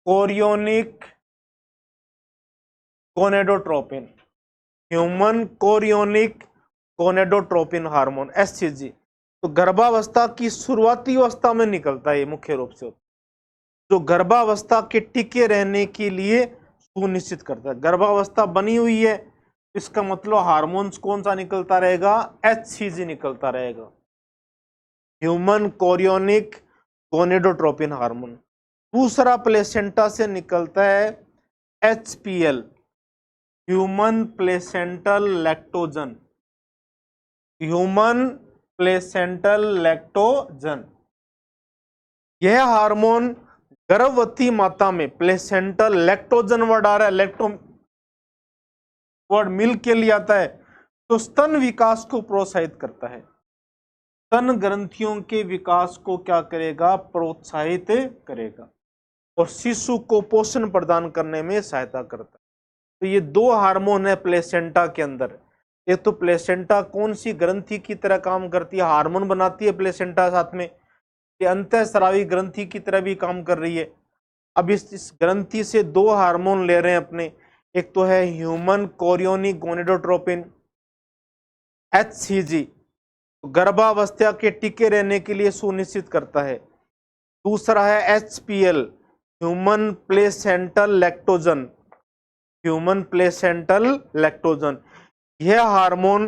chorionic gonadotropin, human chorionic gonadotropin hormone HCG। तो गर्भावस्था की शुरुआती अवस्था में निकलता है, ये मुख्य रूप से जो गर्भावस्था के टिके रहने के लिए सुनिश्चित करता है। गर्भावस्था बनी हुई है, इसका मतलब हार्मोन्स कौन सा निकलता रहेगा, HCG निकलता रहेगा, ह्यूमन कोरियोनिक गोनेडोट्रोपिन हार्मोन। दूसरा प्लेसेंटा से निकलता है HPL, human placental lactogen, human placental lactogen. यह हार्मोन गर्भवती माता में प्लेसेंटल लैक्टोजन वर्ड आ रहा है, लैक्टो वर्ड मिल्क के लिए आता है, तो स्तन विकास को प्रोत्साहित करता है, स्तन ग्रंथियों के विकास को क्या करेगा, प्रोत्साहित करेगा और शिशु को पोषण प्रदान करने में सहायता करता है। तो ये 2 हार्मोन है प्लेसेंटा के अंदर। एक तो प्लेसेंटा कौन सी ग्रंथि की तरह काम करती है, हार्मोन बनाती है प्लेसेंटा, साथ में ये अंतःस्रावी ग्रंथि की तरह भी काम कर रही है। अब इस ग्रंथि से 2 हार्मोन ले रहे हैं अपने, एक तो है ह्यूमन कोरियोनिक गोनेडोट्रोपिन HCG, गर्भावस्था के टिके रहने के लिए सुनिश्चित करता है। दूसरा है HPL, human placental lactogen, human placental lactogen. यह हार्मोन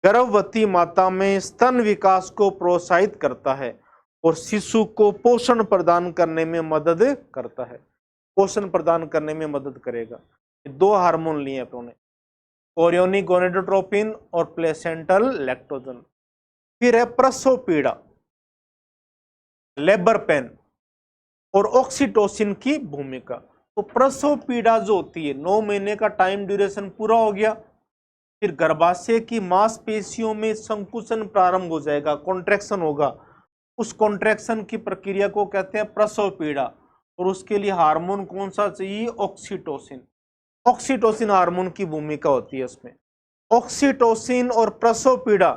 गर्भवती माता में स्तन विकास को प्रोत्साहित करता है और शिशु को पोषण प्रदान करने में मदद करता है, पोषण प्रदान करने में मदद करेगा। 2 हार्मोन लिए अपने, कोरियोनिक गोनेडोट्रोपिन और प्लेसेंटल लैक्टोजन। फिर है प्रसव पीड़ा, लेबर पेन और ऑक्सीटोसिन की भूमिका। तो प्रसव पीड़ा जो होती है, 9 महीने का टाइम ड्यूरेशन पूरा हो गया, फिर गर्भाशय की मांसपेशियों में संकुचन प्रारंभ हो जाएगा, कॉन्ट्रैक्शन होगा, उस कॉन्ट्रैक्शन की प्रक्रिया को कहते हैं प्रसव पीड़ा, और उसके लिए हार्मोन कौन सा चाहिए, ऑक्सीटोसिन। ऑक्सीटोसिन हार्मोन की भूमिका होती है उसमें। ऑक्सीटोसिन और प्रसव पीड़ा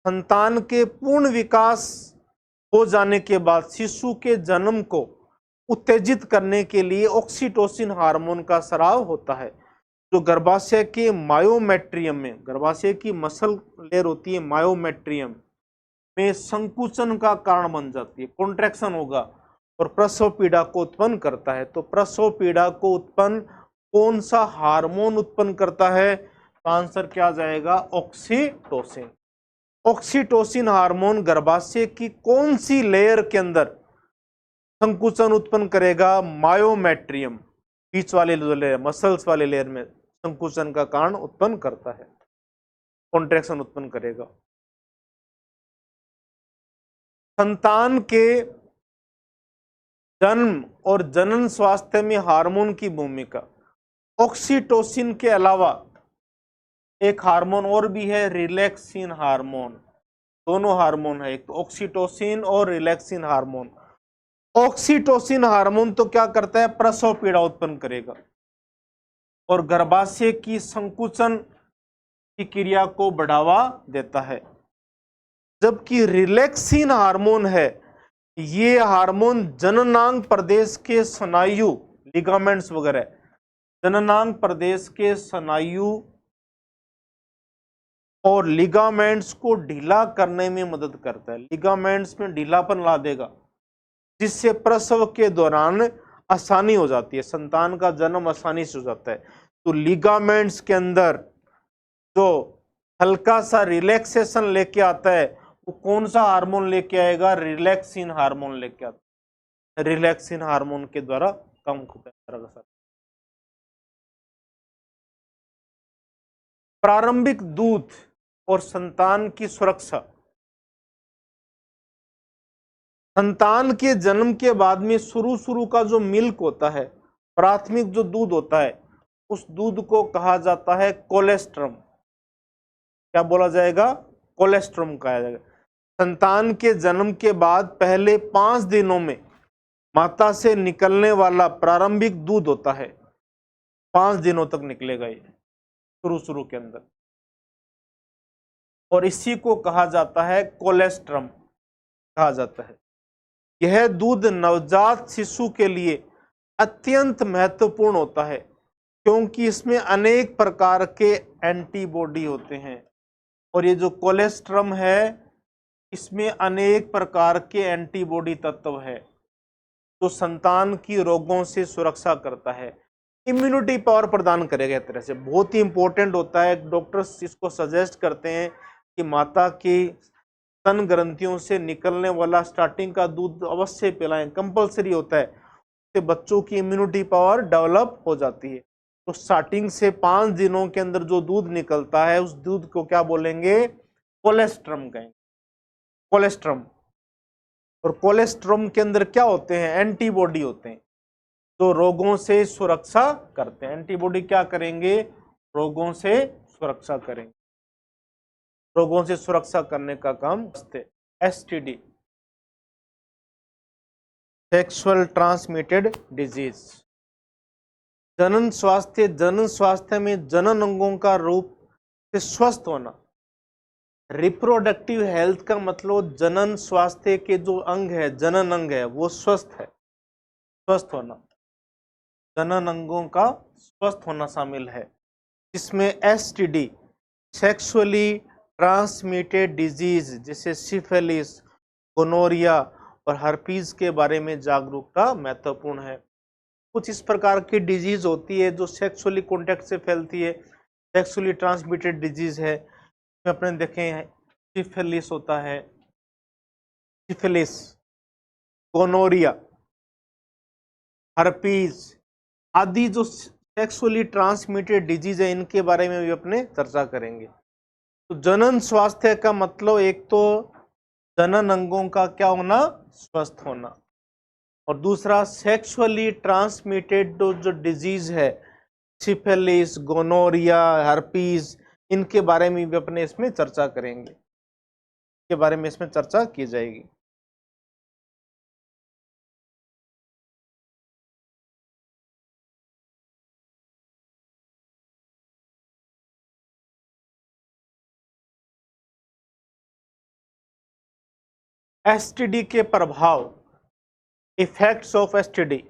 संतान के पूर्ण विकास हो जाने के बाद शिशु के जन्म को उत्तेजित करने के लिए ऑक्सीटोसिन हार्मोन का स्राव होता है, जो गर्भाशय के मायोमेट्रियम में, गर्भाशय की मसल लेयर होती है मायोमेट्रियम में संकुचन का कारण बन जाती है, कॉन्ट्रैक्शन होगा और प्रसव पीड़ा को उत्पन्न करता है। तो प्रसव पीड़ा को उत्पन्न कौन सा हार्मोन उत्पन्न करता है, तो आंसर क्या जाएगा, ऑक्सीटोसिन। ऑक्सीटोसिन हार्मोन गर्भाशय की कौन सी लेयर के अंदर संकुचन उत्पन्न करेगा, मायोमेट्रियम, बीच वाले लेयर, मसल्स वाले लेयर में संकुचन का कारण उत्पन्न करता है, कॉन्ट्रैक्शन उत्पन्न करेगा। संतान के जन्म और जनन स्वास्थ्य में हार्मोन की भूमिका। ऑक्सीटोसिन के अलावा एक हार्मोन और भी है, रिलैक्सिन हार्मोन। दोनों हार्मोन है, एक तो ऑक्सीटोसिन और रिलैक्सिन हार्मोन। ऑक्सीटोसिन हार्मोन तो क्या करता है, प्रसव पीड़ा उत्पन्न करेगा और गर्भाशय की संकुचन की क्रिया को बढ़ावा देता है। जबकि रिलैक्सिन हार्मोन है, ये हार्मोन जननांग प्रदेश के स्नायु, लिगामेंट्स वगैरह, जननांग प्रदेश के स्नायु और लिगामेंट्स को ढीला करने में मदद करता है। लिगामेंट्स में ढीलापन ला देगा, जिससे प्रसव के दौरान आसानी हो जाती है, संतान का जन्म आसानी से हो जाता है। तो लिगामेंट्स के अंदर जो हल्का सा रिलैक्सेशन लेके आता है, वो कौन सा हार्मोन लेके आएगा? रिलैक्सिन हार्मोन लेके आता है। रिलैक्सिन हार्मोन के द्वारा कम होता है। प्रारंभिक दूध और संतान की सुरक्षा। संतान के जन्म के बाद में शुरू का जो मिल्क होता है, प्राथमिक जो दूध होता है, उस दूध को कहा जाता है कोलेस्ट्रम। क्या बोला जाएगा? कोलेस्ट्रम कहा जाएगा। संतान के जन्म के बाद पहले 5 दिनों में माता से निकलने वाला प्रारंभिक दूध होता है, 5 दिनों तक निकलेगा ये शुरू के अंदर, और इसी को कहा जाता है कोलेस्ट्रम कहा जाता है। यह दूध नवजात शिशु के लिए अत्यंत महत्वपूर्ण होता है, क्योंकि इसमें अनेक प्रकार के एंटीबॉडी होते हैं। और ये जो कोलेस्ट्रम है, इसमें अनेक प्रकार के एंटीबॉडी तत्व है, जो संतान की रोगों से सुरक्षा करता है, इम्यूनिटी पावर प्रदान करेगा। एक तरह से बहुत ही इंपॉर्टेंट होता है। डॉक्टर्स इसको सजेस्ट करते हैं कि माता की स्तन ग्रंथियों से निकलने वाला स्टार्टिंग का दूध अवश्य पिलाएं, कंपलसरी होता है। उससे बच्चों की इम्यूनिटी पावर डेवलप हो जाती है। तो स्टार्टिंग से 5 दिनों के अंदर जो दूध निकलता है, उस दूध को क्या बोलेंगे? कोलेस्ट्रम कहेंगे, कोलेस्ट्रम। और कोलेस्ट्रम के अंदर क्या होते हैं? एंटीबॉडी होते हैं, जो रोगों से सुरक्षा करते हैं। एंटीबॉडी क्या करेंगे? रोगों से सुरक्षा करेंगे, रोगों से सुरक्षा करने का काम करते। STD, sexual transmitted disease. जनन स्वास्थ्य में जनन अंगों का रूप से स्वस्थ होना। रिप्रोडक्टिव हेल्थ का मतलब जनन स्वास्थ्य के जो अंग है, जनन अंग है, वो स्वस्थ है, स्वस्थ होना, जनन अंगों का स्वस्थ होना शामिल है, जिसमें एसटीडी, सेक्सुअली ट्रांसमिटेड डिजीज, जैसे सिफिलिस, गोनोरिया और हर्पीज के बारे में जागरूकता महत्वपूर्ण है। कुछ इस प्रकार की डिजीज होती है जो सेक्सुअली कॉन्टैक्ट से फैलती है, सेक्सुअली ट्रांसमिटेड डिजीज है। इसमें अपने देखें सिफिलिस होता है, सिफिलिस, गोनोरिया, हर्पीज आदि जो सेक्सुअली ट्रांसमिटेड डिजीज है, इनके बारे में भी अपने चर्चा करेंगे। तो जनन स्वास्थ्य का मतलब एक तो जनन अंगों का क्या होना? स्वस्थ होना, और दूसरा सेक्सुअली ट्रांसमिटेड जो डिजीज है, सिफिलिस, गोनोरिया, हर्पीज, इनके बारे में भी अपने इसमें चर्चा करेंगे, के बारे में इसमें चर्चा की जाएगी। एसटीडी के प्रभाव, इफेक्ट्स ऑफ एसटीडी,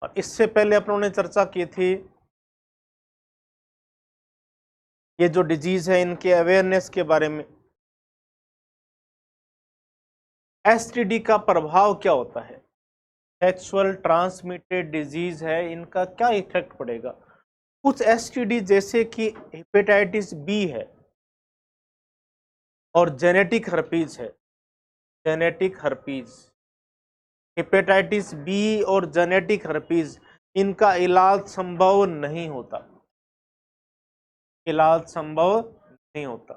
और इससे पहले अपनों ने चर्चा की थी ये जो डिजीज है इनके अवेयरनेस के बारे में। एसटीडी का प्रभाव क्या होता है? सेक्सुअल ट्रांसमिटेड डिजीज है, इनका क्या इफेक्ट पड़ेगा? कुछ एसटीडी जैसे कि हेपेटाइटिस बी है और जेनेटिक हर्पीज है, जेनेटिक हर्पीज, हेपेटाइटिस बी और जेनेटिक हर्पीज, इनका इलाज संभव नहीं होता, इलाज संभव नहीं होता।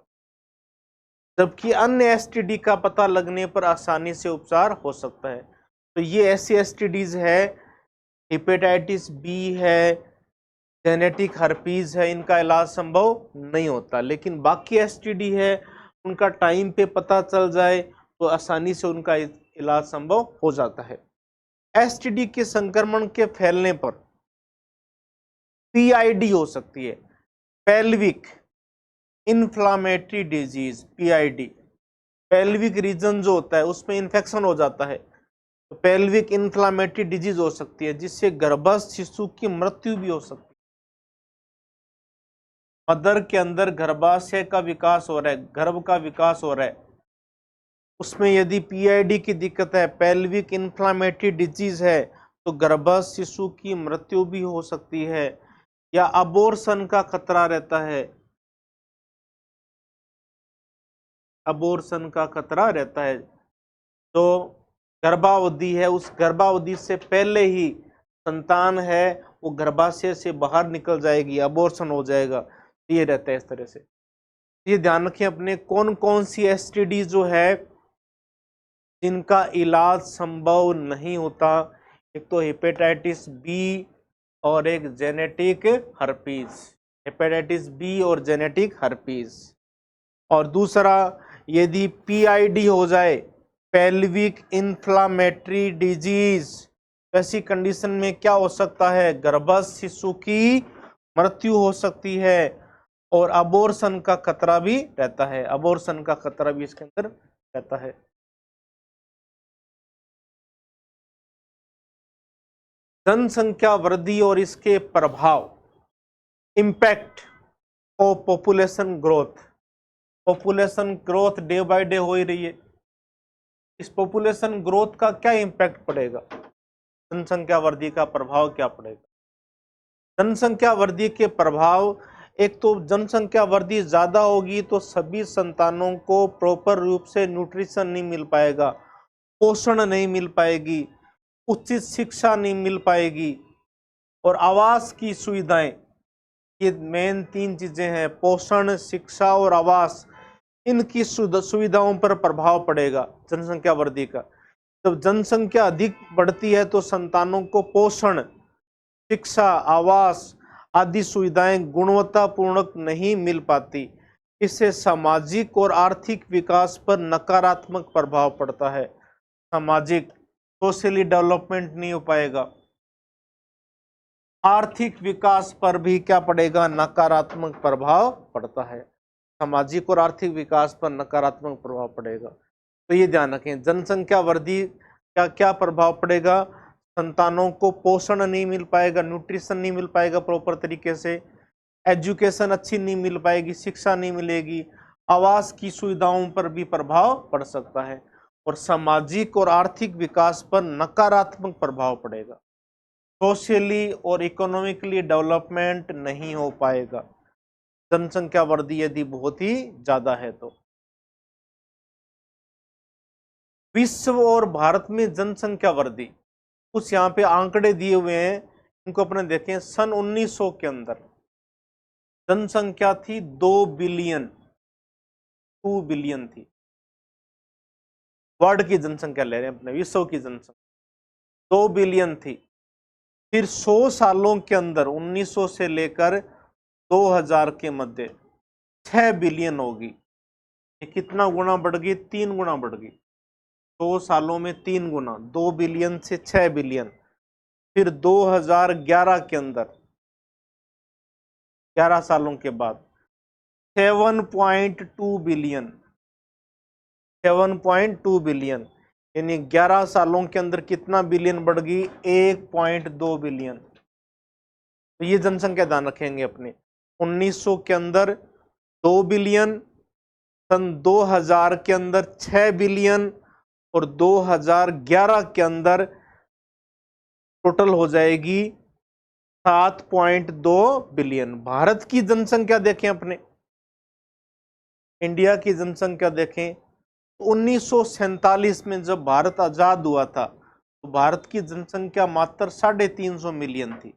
जबकि अन्य एसटीडी का पता लगने पर आसानी से उपचार हो सकता है। तो ये ऐसी एसटीडीज है, हेपेटाइटिस बी है, जेनेटिक हर्पीज है, इनका इलाज संभव नहीं होता। लेकिन बाकी एसटीडी है, उनका टाइम पे पता चल जाए तो आसानी से उनका इलाज संभव हो जाता है। एसटीडी के संक्रमण के फैलने पर पीआईडी हो सकती है, pelvic inflammatory disease PID, pelvic region जो होता है उसमें इन्फेक्शन हो जाता है तो पेल्विक इन्फ्लामेटरी डिजीज हो सकती है, जिससे गर्भस्थ शिशु की मृत्यु भी हो सकती है। मदर के अंदर गर्भाशय का विकास हो रहा है, गर्भ का विकास हो रहा है, उसमें यदि पीआईडी की दिक्कत है, पेल्विक इन्फ्लामेटरी डिजीज है, तो गर्भस्थ शिशु की मृत्यु भी हो सकती है या अबॉर्शन का खतरा रहता है, अबॉर्शन का खतरा रहता है। तो गर्भावधि है, उस गर्भावधि से पहले ही संतान है वो गर्भाशय से बाहर निकल जाएगी, अबॉर्शन हो जाएगा, ये रहता है इस तरह से। ये ध्यान रखें अपने, कौन कौन सी एसटीडी जो है जिनका इलाज संभव नहीं होता, एक तो हेपेटाइटिस बी और एक जेनेटिक हर्पीज, हेपेटाइटिस बी और जेनेटिक हर्पीज। और दूसरा, यदि पीआईडी हो जाए, पेल्विक इन्फ्लामेटरी डिजीज, ऐसी कंडीशन में क्या हो सकता है, गर्भस्थ शिशु की मृत्यु हो सकती है और अबॉर्शन का खतरा भी रहता है, अबॉर्शन का खतरा भी इसके अंदर रहता है। जनसंख्या वृद्धि और इसके प्रभाव, impact of population growth, population growth day by day हो ही रही है, इस पॉपुलेशन ग्रोथ का क्या इम्पैक्ट पड़ेगा, जनसंख्या वृद्धि का प्रभाव क्या पड़ेगा। जनसंख्या वृद्धि के प्रभाव, एक तो जनसंख्या वृद्धि ज्यादा होगी तो सभी संतानों को प्रॉपर रूप से न्यूट्रिशन नहीं मिल पाएगा, पोषण नहीं मिल पाएगी, उचित शिक्षा नहीं मिल पाएगी, और आवास की सुविधाएं, ये मेन 3 चीजें हैं, पोषण, शिक्षा और आवास, इनकी सुविधाओं पर प्रभाव पड़ेगा जनसंख्या वृद्धि का। जब जनसंख्या अधिक बढ़ती है तो संतानों को पोषण, शिक्षा, आवास आदि सुविधाएं गुणवत्तापूर्ण नहीं मिल पाती, इससे सामाजिक और आर्थिक विकास पर नकारात्मक प्रभाव पड़ता है, सामाजिक सोशली डेवलपमेंट नहीं हो पाएगा, आर्थिक विकास पर भी क्या पड़ेगा, नकारात्मक प्रभाव पड़ता है, सामाजिक और आर्थिक विकास पर नकारात्मक प्रभाव पड़ेगा। तो ये ध्यान रखें, जनसंख्या वृद्धि का क्या प्रभाव पड़ेगा, संतानों को पोषण नहीं मिल पाएगा, न्यूट्रिशन नहीं मिल पाएगा प्रॉपर तरीके से, एजुकेशन अच्छी नहीं मिल पाएगी, शिक्षा नहीं मिलेगी, आवास की सुविधाओं पर भी प्रभाव पड़ सकता है, और सामाजिक और आर्थिक विकास पर नकारात्मक प्रभाव पड़ेगा, सोशली और इकोनॉमिकली डेवलपमेंट नहीं हो पाएगा जनसंख्या वृद्धि यदि बहुत ही ज्यादा है तो। विश्व और भारत में जनसंख्या वृद्धि, कुछ यहाँ पे आंकड़े दिए हुए हैं, इनको अपने देखें। सन 1900 के अंदर जनसंख्या थी 2 बिलियन, 2 बिलियन थी, वर्ल्ड की जनसंख्या ले रहे हैं अपने, विश्व की जनसंख्या 2 बिलियन थी। फिर 100 सालों के अंदर 1900 से लेकर 2000 के मध्य 6 बिलियन होगी, कितना गुना बढ़ गई, 3 गुना बढ़ गई, 100 सालों में 3 गुना, 2 बिलियन से 6 बिलियन। फिर 2011 के अंदर 11 सालों के बाद 7.2 बिलियन, 7.2 बिलियन, यानी 11 सालों के अंदर कितना बिलियन बढ़ गई, 1.2 बिलियन। तो ये जनसंख्या ध्यान रखेंगे अपने, 1900 के अंदर 2 बिलियन, सन 2000 के अंदर 6 बिलियन, और 2011 के अंदर टोटल हो जाएगी 7.2 बिलियन। भारत की जनसंख्या देखें अपने, इंडिया की जनसंख्या देखें तो 1947 में जब भारत आजाद हुआ था तो भारत की जनसंख्या मात्र 350 मिलियन थी,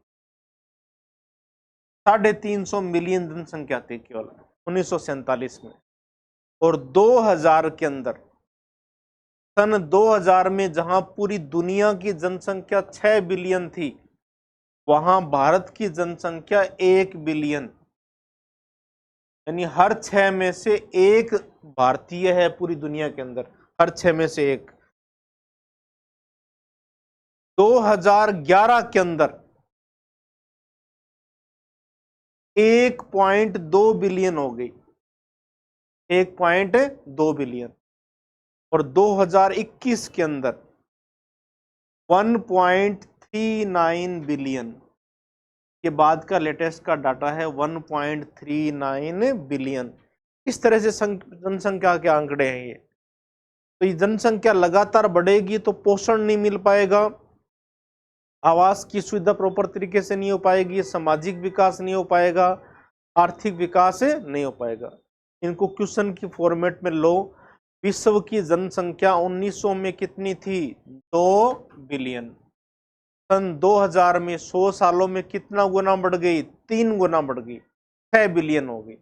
350 मिलियन जनसंख्या थी केवल 1947 में। और 2000 के अंदर, सन 2000 में जहां पूरी दुनिया की जनसंख्या 6 बिलियन थी, वहां भारत की जनसंख्या 1 बिलियन, यानी हर 6 में से 1 भारतीय है पूरी दुनिया के अंदर, हर 6 में से 1। 2011 के अंदर 1.2 बिलियन हो गई, 1.2 बिलियन, और 2021 के अंदर 1.39 बिलियन। के बाद का लेटेस्ट का डाटा है 1.39 बिलियन। इस तरह से जनसंख्या के आंकड़े हैं ये। तो ये जनसंख्या लगातार बढ़ेगी तो पोषण नहीं मिल पाएगा, आवास की सुविधा प्रॉपर तरीके से नहीं हो पाएगी, सामाजिक विकास नहीं हो पाएगा, आर्थिक विकास नहीं हो पाएगा। इनको क्वेश्चन की फॉर्मेट में लो। विश्व की जनसंख्या 1900 में कितनी थी? 2 बिलियन। सन 2000 में 100 सालों में कितना गुना बढ़ गई? 3 गुना बढ़ गई, 6 बिलियन हो गई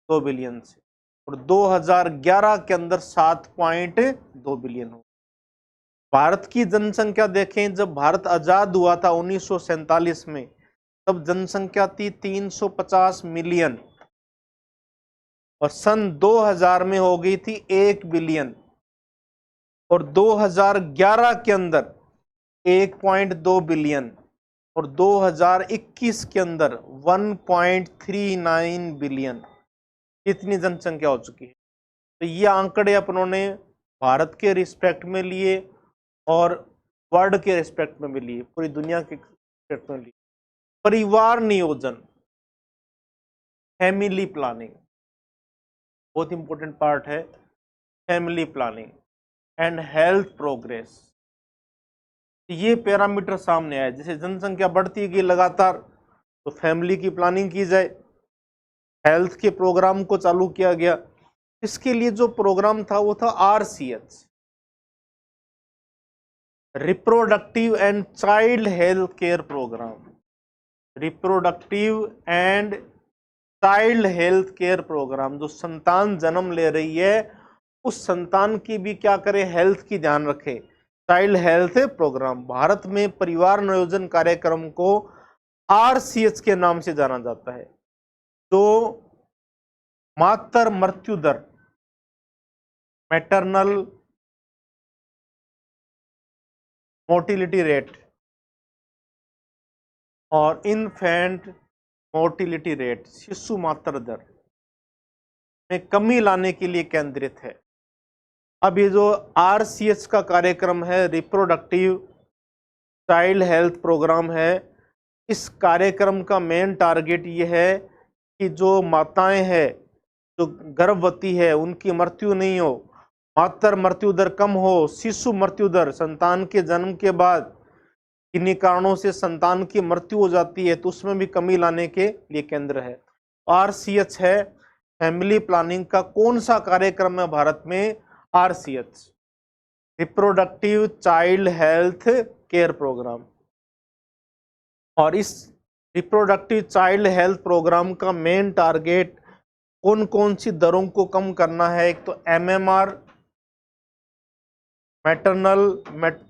2 बिलियन से। और 2011 के अंदर 7.2 बिलियन हो। भारत की जनसंख्या देखें, जब भारत आजाद हुआ था 1947 में, तब जनसंख्या थी 350 मिलियन, और सन 2000 में हो गई थी 1 बिलियन, और 2011 के अंदर 1.2 बिलियन, और 2021 के अंदर 1.39 बिलियन। इतनी जनसंख्या हो चुकी है। तो ये आंकड़े अपनों ने भारत के रिस्पेक्ट में लिए और वर्ल्ड के रिस्पेक्ट में भी लिए, पूरी दुनिया के रिस्पेक्ट में लिए। परिवार नियोजन, फैमिली प्लानिंग बहुत इंपॉर्टेंट पार्ट है। Family planning and health progress, ये पैरामीटर सामने आए। जैसे जनसंख्या बढ़ती गई लगातार, तो फैमिली की प्लानिंग की जाए, हेल्थ के प्रोग्राम को चालू किया गया। इसके लिए जो प्रोग्राम था वो था RCH, reproductive and child health care program. Reproductive and child health care program, जो संतान जन्म ले रही है उस संतान की भी क्या करे, हेल्थ की ध्यान रखे। Child health programme. भारत में परिवार नियोजन कार्यक्रम को RCH के नाम से जाना जाता है। तो मातृ मृत्यु दर, मैटरनल मोर्टिलिटी रेट और इन्फेंट मोर्टिलिटी रेट, शिशु मातृ दर में कमी लाने के लिए केंद्रित है। अब ये जो RCH का कार्यक्रम है, रिप्रोडक्टिव चाइल्ड हेल्थ प्रोग्राम है, इस कार्यक्रम का मेन टारगेट ये है कि जो माताएं हैं, जो गर्भवती है, उनकी मृत्यु नहीं हो, मातृ मृत्यु दर कम हो, शिशु मृत्यु दर, संतान के जन्म के बाद किन्हीं कारणों से संतान की मृत्यु हो जाती है तो उसमें भी कमी लाने के लिए केंद्र है। RCH है। फैमिली प्लानिंग का कौन सा कार्यक्रम है भारत में? RCH, reproductive child health care program. और इस रिप्रोडक्टिव चाइल्ड हेल्थ प्रोग्राम का मेन टारगेट कौन कौन सी दरों को कम करना है? एक तो MMR, मैटरनल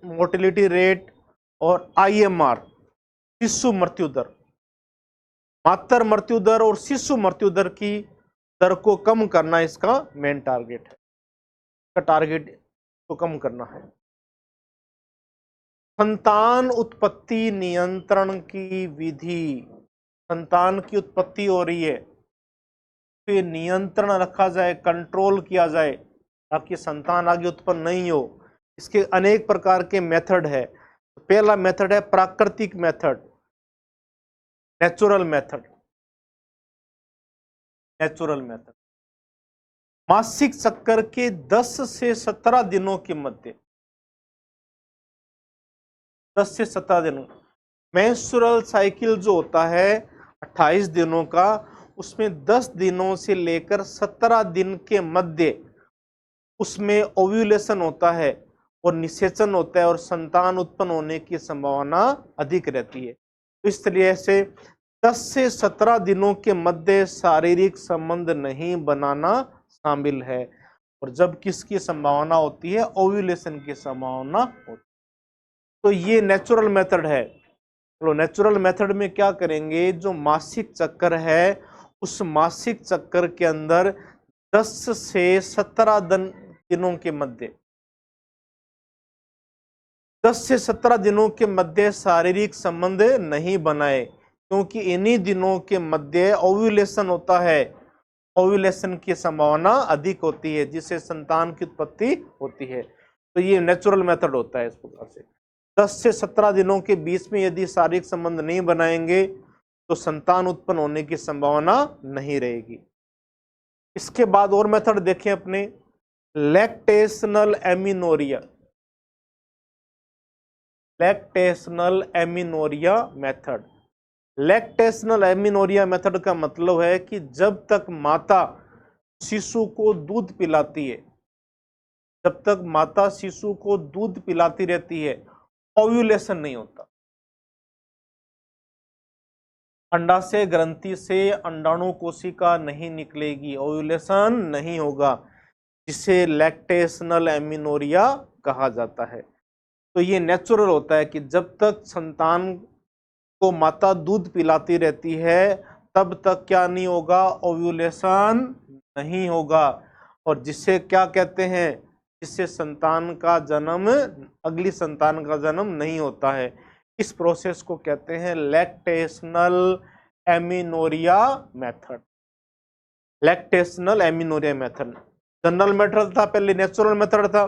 मोर्टिलिटी रेट, और IMR, शिशु मृत्यु दर। मातृ मृत्यु दर और शिशु मृत्यु दर की दर को कम करना इसका मेन टारगेट है। इसका टारगेट को कम करना है। संतान उत्पत्ति नियंत्रण की विधि, संतान की उत्पत्ति हो रही है, फिर नियंत्रण रखा जाए, कंट्रोल किया जाए ताकि संतान आगे उत्पन्न नहीं हो। इसके अनेक प्रकार के मेथड है। पहला मेथड है प्राकृतिक method, natural method. Natural method मासिक चक्कर के 10 से 17 दिनों के मध्य, 10 से 17 दिनों, मेंस्ट्रुअल साइकिल जो होता है 28 दिनों का, उसमें 10 दिनों से लेकर 17 दिन के मध्य उसमें ओव्यूलेशन होता है और निषेचन होता है और संतान उत्पन्न होने की संभावना अधिक रहती है। तो इस तरह से 10 से 17 दिनों के मध्य शारीरिक संबंध नहीं बनाना शामिल है। और जब किसकी संभावना होती है? ओव्यूलेशन की संभावना होती है। तो ये नेचुरल मेथड है। तो नेचुरल मेथड में क्या करेंगे? जो मासिक चक्कर है उस मासिक चक्कर के अंदर 10 से 17 दिनों के मध्य, 10 से 17 दिनों के मध्य शारीरिक संबंध नहीं बनाए, क्योंकि इन्हीं दिनों के मध्य ओव्यूलेशन होता है ओव्यूलेशन की संभावना अधिक होती है, जिससे संतान की उत्पत्ति होती है। तो ये नेचुरल मेथड होता है। इस प्रकार से 10 से 17 दिनों के बीच में यदि शारीरिक संबंध नहीं बनाएंगे तो संतान उत्पन्न होने की संभावना नहीं रहेगी। इसके बाद और मेथड देखें अपने, lactational amenorrhoea. Lactational amenorrhoea method. Lactational amenorrhoea method का मतलब है कि जब तक माता शिशु को दूध पिलाती है, जब तक माता शिशु को दूध पिलाती रहती है, ओव्यूलेशन नहीं होता। अंडाशय ग्रंथि से अंडाणु कोशिका नहीं निकलेगी, ओव्यूलेशन नहीं होगा, जिसे लैक्टेशनल एमिनोरिया कहा जाता है। तो ये नेचुरल होता है कि जब तक संतान को माता दूध पिलाती रहती है तब तक क्या नहीं होगा, ओव्यूलेशन नहीं होगा, और जिससे क्या कहते हैं, जिससे संतान का जन्म, अगली संतान का जन्म नहीं होता है। इस प्रोसेस को कहते हैं lactational amenorrhoea method. Lactational amenorrhoea method general method था, पहले नेचुरल मेथड था,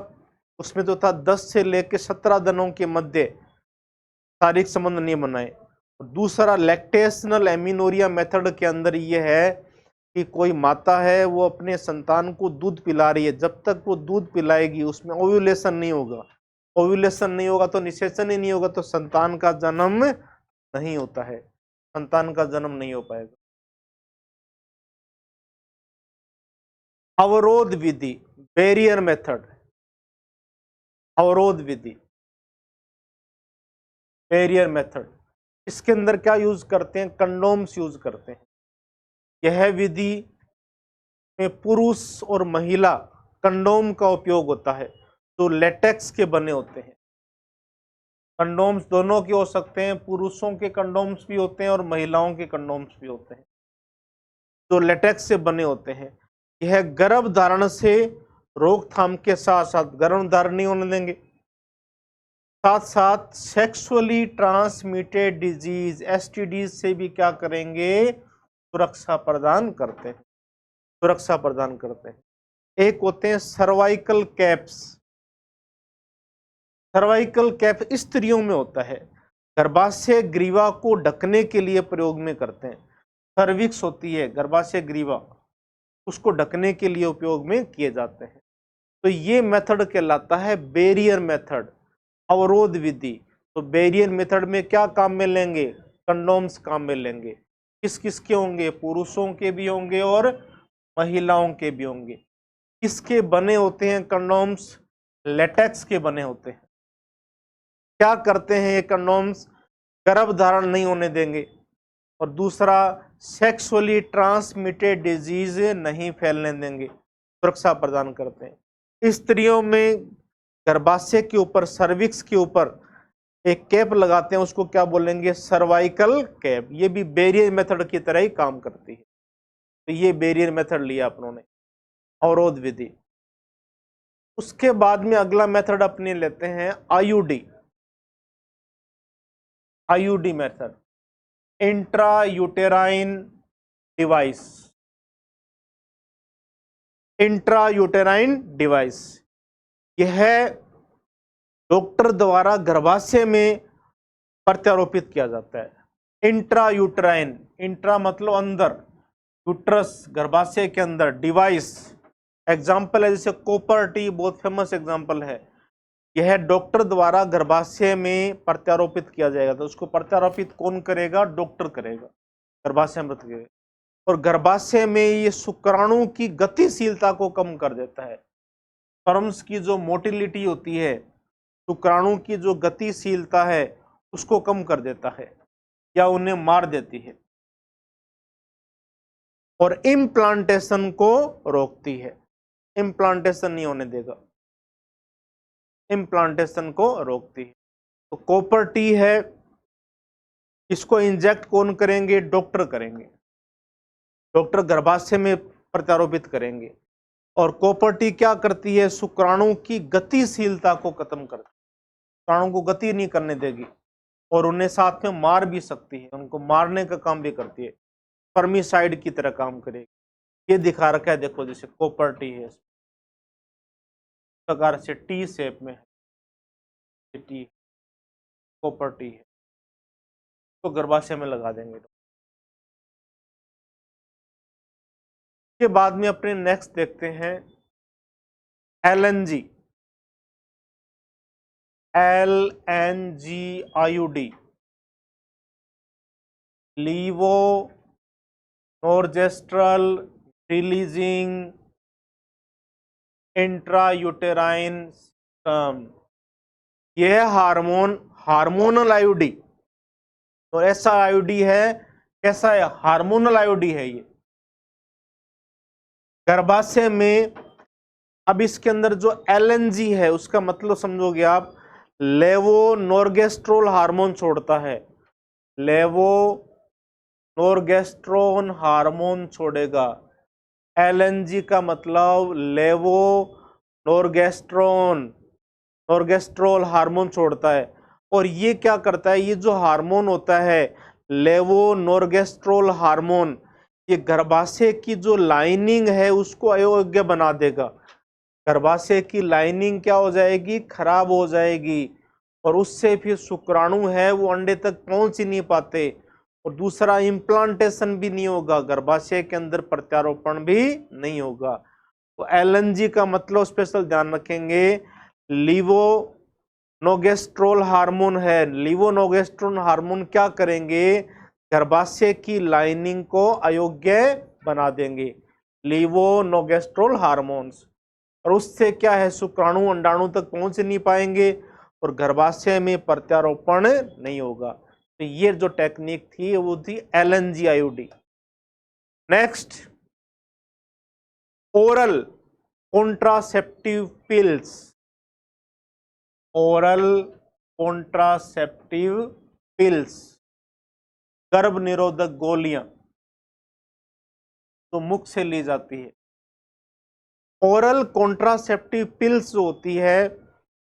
उसमें तो था 10 से लेकर 17 दिनों के मध्य शारीरिक संबंध नहीं बनाए। दूसरा लैक्टेशनल एमिनोरिया मेथड के अंदर यह है कि कोई माता है वो अपने संतान को दूध पिला रही है, जब तक वो दूध पिलाएगी उसमें ओव्यूलेशन नहीं होगा, ओव्यूलेशन नहीं होगा तो निषेचन ही नहीं होगा, तो संतान का जन्म नहीं होता है, संतान का जन्म नहीं हो पाएगा। अवरोध विधि, बैरियर मेथड, अवरोध विधि, बैरियर मेथड, इसके अंदर क्या यूज करते हैं, कंडोम्स यूज करते हैं। यह विधि में पुरुष और महिला कंडोम का उपयोग होता है, जो लेटेक्स के बने होते हैं। कंडोम्स दोनों के हो सकते हैं, पुरुषों के कंडोम्स भी होते हैं और महिलाओं के कंडोम्स भी होते हैं, जो लेटेक्स से बने होते हैं। यह गर्भ धारण से रोकथाम के साथ साथ, गर्भ धारण नहीं होने देंगे, साथ साथ सेक्सुअली ट्रांसमिटेड डिजीज एसटीडी से भी क्या करेंगे, सुरक्षा प्रदान करते हैं, सुरक्षा प्रदान करते हैं। एक होते हैं सर्वाइकल कैप्स। सर्वाइकल कैप स्त्रियों में होता है, गर्भाशय ग्रीवा को ढकने के लिए प्रयोग में करते हैं। सर्विक्स होती है गर्भाशय ग्रीवा, उसको ढकने के लिए उपयोग में किए जाते हैं। तो ये मेथड कहलाता है बैरियर मेथड, अवरोध विधि। तो बैरियर मेथड में क्या काम में लेंगे, कंडोम्स काम में लेंगे। किस किस के होंगे, पुरुषों के भी होंगे और महिलाओं के भी होंगे। किसके बने होते हैं कंडोम्स, लेटेक्स के बने होते हैं। क्या करते हैं ये कंडोम्स, गर्भ धारण नहीं होने देंगे, और दूसरा सेक्सुअली ट्रांसमिटेड डिजीज नहीं फैलने देंगे, सुरक्षा प्रदान करते हैं। स्त्रियों में गर्भाशय के ऊपर, सर्विक्स के ऊपर एक कैप लगाते हैं, उसको क्या बोलेंगे, सर्वाइकल कैप। ये भी बैरियर मेथड की तरह ही काम करती है। तो ये बैरियर मेथड लिया अपनों ने, अवरोध विधि। उसके बाद में अगला मेथड अपने लेते हैं IUD, IUD method, intra uterine device, intra uterine device. यह डॉक्टर द्वारा गर्भाशय में प्रत्यारोपित किया जाता है। इंट्रा यूटेराइन, इंट्रा मतलब अंदर, यूट्रस गर्भाशय के अंदर, डिवाइस एग्जाम्पल है जैसे कॉपर टी, बहुत फेमस एग्जाम्पल है। यह डॉक्टर द्वारा गर्भाशय में प्रत्यारोपित किया जाएगा। तो उसको प्रत्यारोपित कौन करेगा, डॉक्टर करेगा, गर्भाशय में करेगा। और गर्भाशय में ये शुक्राणु की गतिशीलता को कम कर देता है। स्पर्म्स की जो मोटिलिटी होती है, शुक्राणु की जो गतिशीलता है उसको कम कर देता है या उन्हें मार देती है। और इम्प्लांटेशन को रोकती है, इम्प्लांटेशन नहीं होने देगा, इम्प्लांटेशन को रोकती है। तो कॉपर टी है, इसको इंजेक्ट कौन करेंगे, डॉक्टर करेंगे, डॉक्टर गर्भाशय में प्रत्यारोपित करेंगे। और कॉपर टी क्या करती है, शुक्राणु की गतिशीलता को खत्म करती है, शुक्राणु को गति नहीं करने देगी, और उन्हें साथ में मार भी सकती है, उनको मारने का काम भी करती है, स्पर्मिसाइड की तरह काम करेगी। ये दिखा रखा है, देखो जैसे कॉपर टी है, इस प्रकार से टी शेप में है, टी कॉपर टी है, तो गर्भाशय में लगा देंगे। के बाद में अपने नेक्स्ट देखते हैं LNG, LNG-IUD, levonorgestrel releasing intrauterine system. यह हार्मोनल आईयूडी, और ऐसा आईयूडी है, कैसा है, हार्मोनल आईयूडी है ये गर्भाशय में। अब इसके अंदर जो LNG है उसका मतलब समझोगे आप, लेवोनोर्गेस्ट्रोल हार्मोन छोड़ता है, लेवोनोर्गेस्ट्रोन हार्मोन छोड़ेगा। LNG का मतलब नोर्गेस्ट्रोल हार्मोन छोड़ता है। और ये क्या करता है, ये जो हार्मोन होता है लेवोनोर्गेस्ट्रोल हार्मोन, ये गर्भाशय की जो लाइनिंग है उसको अयोग्य बना देगा। गर्भाशय की लाइनिंग क्या हो जाएगी, खराब हो जाएगी, और उससे फिर शुक्राणु है वो अंडे तक पहुंच ही नहीं पाते, और दूसरा इम्प्लांटेशन भी नहीं होगा, गर्भाशय के अंदर प्रत्यारोपण भी नहीं होगा। तो LNG का मतलब स्पेशल ध्यान रखेंगे, लीवोनोगेस्ट्रोल हार्मोन है। लीवोनोगेस्ट्रोल हार्मोन क्या करेंगे, गर्भाशय की लाइनिंग को अयोग्य बना देंगे, लीवोनोगेस्ट्रोल हार्मोन्स। और उससे क्या है, शुक्राणु अंडाणु तक पहुंच नहीं पाएंगे और गर्भाशय में प्रत्यारोपण नहीं होगा। तो ये जो टेक्निक थी वो थी LNG-IUD। Next, oral contraceptive pills, oral contraceptive pills, गर्भ निरोधक गोलियां तो मुख से ली जाती है। ओरल कॉन्ट्रासेप्टिव पिल्स जो होती है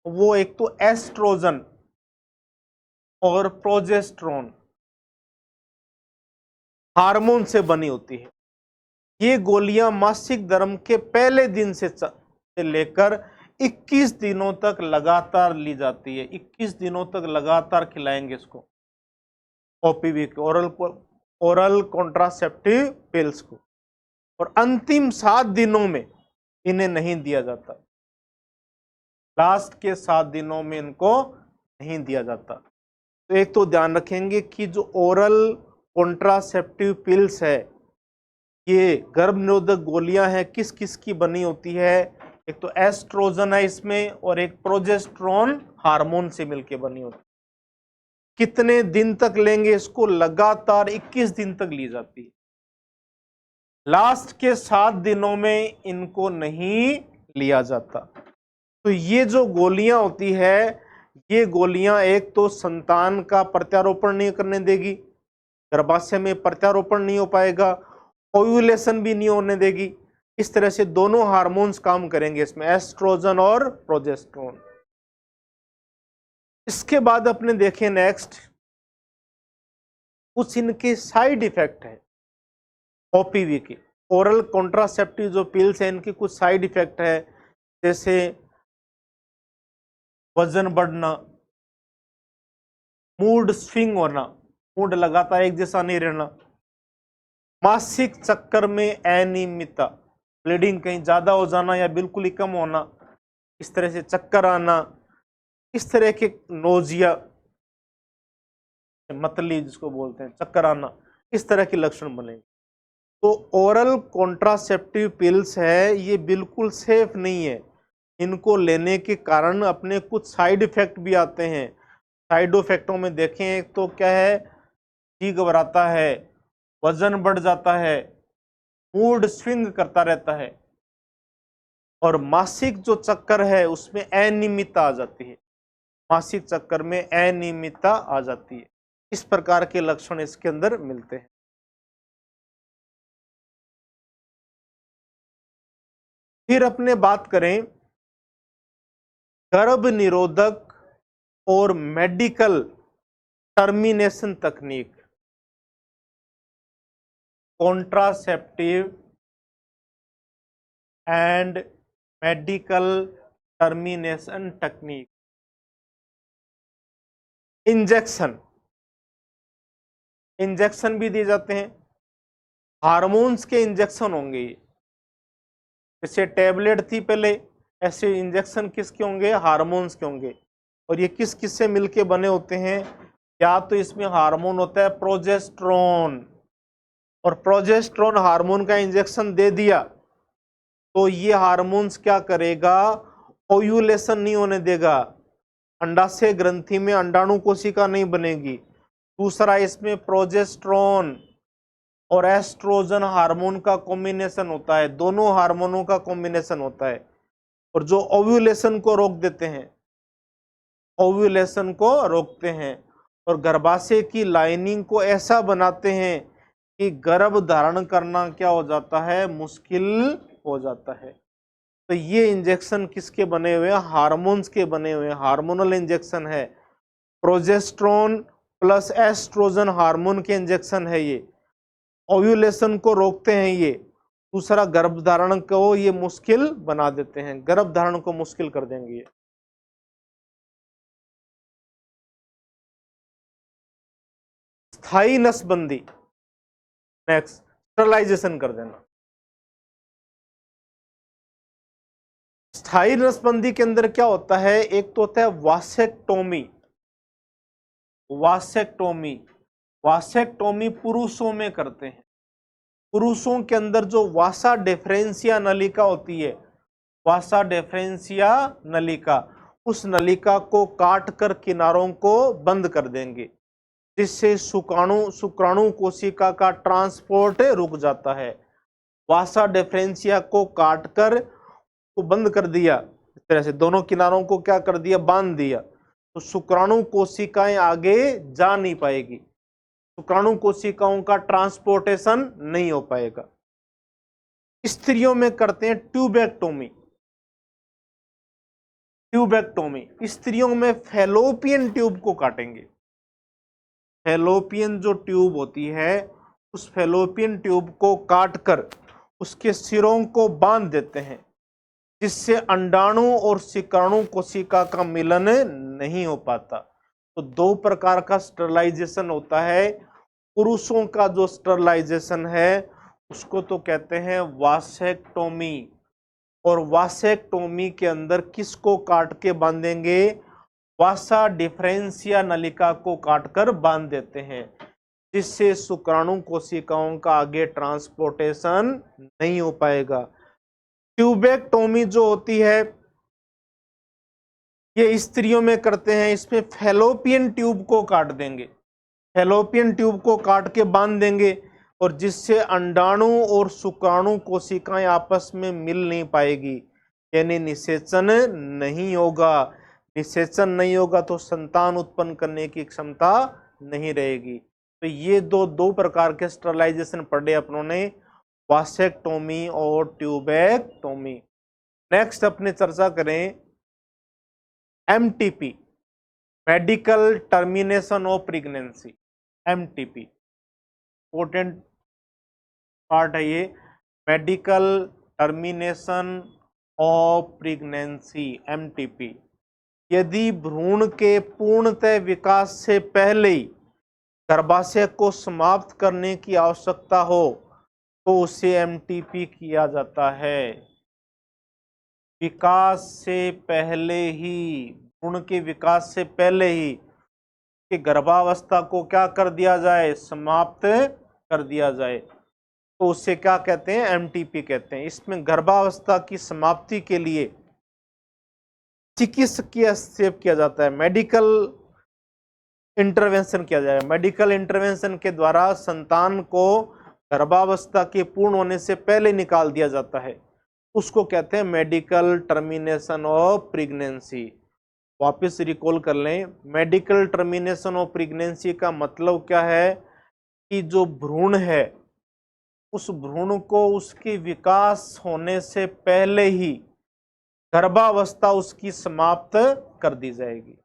वो एक तो एस्ट्रोजन और प्रोजेस्टेरोन हार्मोन से बनी होती है। ये गोलियां मासिक धर्म के पहले दिन से लेकर 21 दिनों तक लगातार ली जाती है। 21 दिनों तक लगातार खिलाएंगे इसको, OPV को, ओरल कॉन्ट्रासेप्टिव पिल्स को, और अंतिम 7 दिनों में इन्हें नहीं दिया जाता, लास्ट के 7 दिनों में इनको नहीं दिया जाता। तो एक तो ध्यान रखेंगे कि जो ओरल कॉन्ट्रासेप्टिव पिल्स है, ये गर्भ निरोधक गोलियां हैं, किस किस की बनी होती है, एक तो एस्ट्रोजन है इसमें, और एक प्रोजेस्टेरोन हार्मोन से मिलकर बनी होती है। कितने दिन तक लेंगे इसको, लगातार 21 दिन तक ली जाती है, लास्ट के 7 दिनों में इनको नहीं लिया जाता। तो ये जो गोलियां होती है, ये गोलियां एक तो संतान का प्रत्यारोपण नहीं करने देगी, गर्भाशय में प्रत्यारोपण नहीं हो पाएगा, ओव्यूलेशन भी नहीं होने देगी। इस तरह से दोनों हार्मोन्स काम करेंगे इसमें, एस्ट्रोजन और प्रोजेस्टेरोन। इसके बाद अपने देखें नेक्स्ट, कुछ इनके साइड इफेक्ट है OPV के। ओरल कॉन्ट्रासेप्टिव जो पिल्स है इनके कुछ साइड इफेक्ट है, जैसे वजन बढ़ना, मूड स्विंग होना, मूड लगातार एक जैसा नहीं रहना, मासिक चक्कर में अनियमितता, ब्लीडिंग कहीं ज्यादा हो जाना या बिल्कुल ही कम होना, इस तरह से चक्कर आना, इस तरह के नोजिया, मतली जिसको बोलते हैं, चक्कर आना, इस तरह के लक्षण बनेंगे। तो ओरल कॉन्ट्रासेप्टिव पिल्स है ये बिल्कुल सेफ नहीं है, इनको लेने के कारण अपने कुछ साइड इफेक्ट भी आते हैं। साइड इफेक्टों में देखें, एक तो क्या है, जी घबराता है, वजन बढ़ जाता है, मूड स्विंग करता रहता है, और मासिक जो चक्कर है उसमें अनियमितता आ जाती है, मासिक चक्कर में अनियमितता आ जाती है। इस प्रकार के लक्षण इसके अंदर मिलते हैं। फिर अपने बात करें गर्भ निरोधक और मेडिकल टर्मिनेशन तकनीक, contraceptive and medical termination technique. Injection भी दिए जाते हैं, हार्मोन्स के इंजेक्शन होंगे ये, जैसे टेबलेट थी पहले, ऐसे इंजेक्शन किसके होंगे, हार्मोन्स के होंगे। और ये किस किस से मिलके बने होते हैं, या तो इसमें हार्मोन होता है प्रोजेस्टेरोन, और प्रोजेस्टेरोन हार्मोन का इंजेक्शन दे दिया तो ये हार्मोन्स क्या करेगा, ओव्यूलेशन नहीं होने देगा, अंडाशय ग्रंथि में अंडाणु कोशिका नहीं बनेगी। दूसरा, इसमें प्रोजेस्टेरोन और एस्ट्रोजन हार्मोन का कॉम्बिनेशन होता है, दोनों हार्मोनों का कॉम्बिनेशन होता है, और जो ओव्यूलेशन को रोक देते हैं, ओव्यूलेशन को रोकते हैं, और गर्भाशय की लाइनिंग को ऐसा बनाते हैं कि गर्भ धारण करना क्या हो जाता है, मुश्किल हो जाता है। तो ये इंजेक्शन किसके बने हुए हैं, हार्मोन्स के बने हुए हैं, हार्मोनल इंजेक्शन है, प्रोजेस्टेरोन प्लस एस्ट्रोजन हार्मोन के इंजेक्शन है ये, ओव्यूलेशन को रोकते हैं ये। दूसरा, गर्भधारण को ये मुश्किल बना देते हैं, गर्भधारण को मुश्किल कर देंगे ये। स्थायी नसबंदी, नेक्स्ट स्टरलाइजेशन कर देना। स्थायी नसबंदी के अंदर क्या होता है, एक तो होता है वासेक्टोमी। वासेक्टोमी, वासेक्टोमी पुरुषों में करते हैं। पुरुषों के अंदर जो वासा डिफरेंशिया नलिका होती है, वासा डिफरेंशिया नलिका, उस नलिका को काट कर किनारों को बंद कर देंगे, जिससे शुक्राणु कोशिका का ट्रांसपोर्ट रुक जाता है। वासा डिफरेंशिया को काटकर को बंद कर दिया, इस तरह से दोनों किनारों को क्या कर दिया, बांध दिया, तो शुक्राणु कोशिकाएं आगे जा नहीं पाएगी, शुक्राणु कोशिकाओं का ट्रांसपोर्टेशन नहीं हो पाएगा। स्त्रियों में करते हैं ट्यूबेक्टोमी। ट्यूबेक्टोमी स्त्रियों में फैलोपियन ट्यूब को काटेंगे। फैलोपियन जो ट्यूब होती है, उस फैलोपियन ट्यूब को काटकर उसके सिरों को बांध देते हैं, जिससे अंडाणु और शुक्राणु कोशिका का मिलन नहीं हो पाता। तो दो प्रकार का स्टरलाइजेशन होता है। पुरुषों का जो स्टरलाइजेशन है उसको तो कहते हैं वासेक्टोमी, और वासेक्टोमी के अंदर किसको काट के बांधेंगे, वासा डिफरेंशिया नलिका को काटकर बांध देते हैं, जिससे शुक्राणु कोशिकाओं का आगे ट्रांसपोर्टेशन नहीं हो पाएगा। ट्यूबेक्टोमी जो होती है ये स्त्रियों में करते हैं, इसमें फैलोपियन ट्यूब को काट देंगे, फैलोपियन ट्यूब को काट के बांध देंगे, और जिससे अंडाणु और शुक्राणु कोशिकाएं आपस में मिल नहीं पाएगी, यानी निषेचन नहीं होगा। निषेचन नहीं होगा तो संतान उत्पन्न करने की क्षमता नहीं रहेगी। तो ये दो प्रकार के स्टरलाइजेशन पढ़े अपनों ने, वासेक्टोमी और ट्यूबेक्टोमी। नेक्स्ट अपने चर्चा करें MTP, medical termination of pregnancy. MTP important part है ये, medical termination of pregnancy, MTP. यदि भ्रूण के पूर्णतः विकास से पहले ही गर्भाशय को समाप्त करने की आवश्यकता हो तो उसे एमटीपी किया जाता है। विकास से पहले ही, भ्रूण के विकास से पहले ही कि गर्भावस्था को क्या कर दिया जाए, समाप्त कर दिया जाए, तो उसे क्या कहते हैं, एमटीपी कहते हैं। इसमें गर्भावस्था की समाप्ति के लिए चिकित्सकीय हस्तक्षेप किया जाता है, मेडिकल इंटरवेंशन किया जाएगा। मेडिकल इंटरवेंशन के द्वारा संतान को गर्भावस्था के पूर्ण होने से पहले निकाल दिया जाता है, उसको कहते हैं मेडिकल टर्मिनेशन ऑफ प्रेगनेंसी। वापस रिकॉल कर लें, मेडिकल टर्मिनेशन ऑफ प्रेगनेंसी का मतलब क्या है कि जो भ्रूण है उस भ्रूण को उसके विकास होने से पहले ही गर्भावस्था उसकी समाप्त कर दी जाएगी,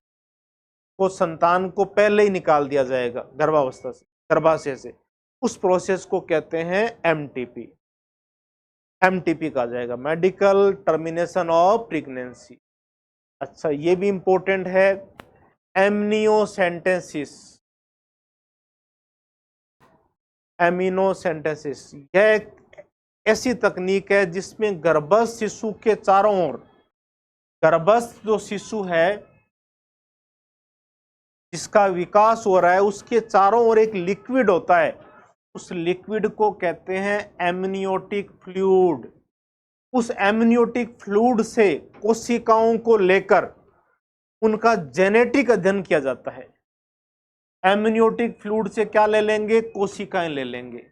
वो संतान को पहले ही निकाल दिया जाएगा गर्भावस्था से, गर्भाशय से। उस प्रोसेस को कहते हैं एमटीपी। MTP का जाएगा, मेडिकल टर्मिनेशन ऑफ प्रेगनेंसी। अच्छा, ये भी इंपॉर्टेंट है, एमनियोसेंटेसिस। एमिनोसेंटेसिस यह एक ऐसी तकनीक है जिसमें गर्भस्थ शिशु के चारों ओर, गर्भस्थ जो शिशु है जिसका विकास हो रहा है उसके चारों ओर एक लिक्विड होता है, उस लिक्विड को कहते हैं एमनियोटिक फ्लूइड। उस एमनियोटिक फ्लूइड से कोशिकाओं को लेकर उनका जेनेटिक अध्ययन किया जाता है। एमनियोटिक फ्लूइड से क्या ले लेंगे? कोशिकाएं ले लेंगे,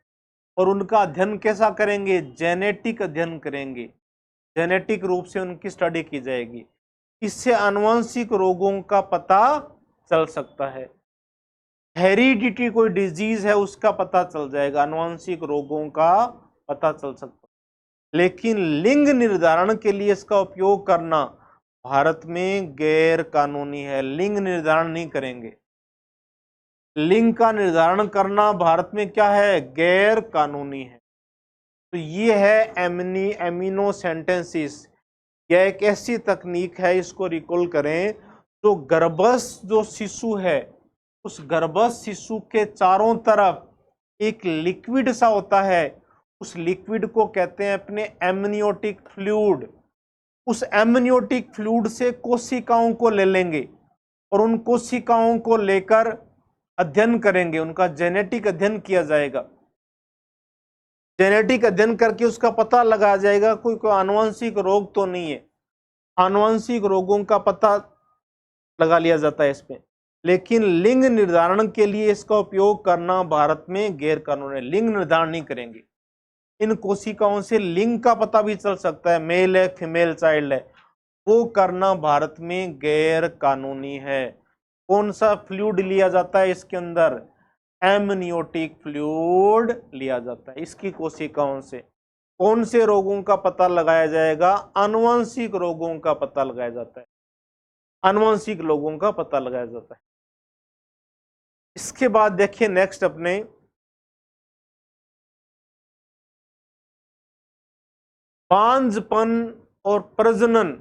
और उनका अध्ययन कैसा करेंगे? जेनेटिक अध्ययन करेंगे, जेनेटिक रूप से उनकी स्टडी की जाएगी। इससे आनुवंशिक रोगों का पता चल सकता है, हेरिडिटी कोई डिजीज है उसका पता चल जाएगा, आनुवंशिक रोगों का पता चल सकता है। लेकिन लिंग निर्धारण के लिए इसका उपयोग करना भारत में गैर कानूनी है, लिंग निर्धारण नहीं करेंगे। लिंग का निर्धारण करना भारत में क्या है? गैर कानूनी है। तो ये है एमिनोसेंटेसिस, यह एक ऐसी तकनीक है, इसको रिकॉल करें, जो गर्भस्थ जो शिशु है उस गर्भस्थ शिशु के चारों तरफ एक लिक्विड सा होता है, उस लिक्विड को कहते हैं अपने एमनियोटिक फ्लूइड। उस एमनियोटिक फ्लूइड से कोशिकाओं को ले लेंगे और उन कोशिकाओं को लेकर अध्ययन करेंगे, उनका जेनेटिक अध्ययन किया जाएगा। जेनेटिक अध्ययन करके उसका पता लगाया जाएगा कोई आनुवंशिक रोग तो नहीं है, आनुवंशिक रोगों का पता लगा लिया जाता है इसमें। लेकिन लिंग निर्धारण के लिए इसका उपयोग करना भारत में गैर कानूनी है, लिंग निर्धारण नहीं करेंगे। इन कोशिकाओं से लिंग का पता भी चल सकता है, मेल है फीमेल चाइल्ड है, वो करना भारत में गैर कानूनी है। कौन सा फ्लूइड लिया जाता है इसके अंदर? एमनियोटिक फ्लूइड लिया जाता है इसकी कोशिकाओं से। कौन से रोगों का पता लगाया जाएगा? आनुवंशिक रोगों का पता लगाया जाता है, आनुवंशिक रोगों का पता लगाया जाता है। इसके बाद देखिए नेक्स्ट अपने बांझपन और प्रजनन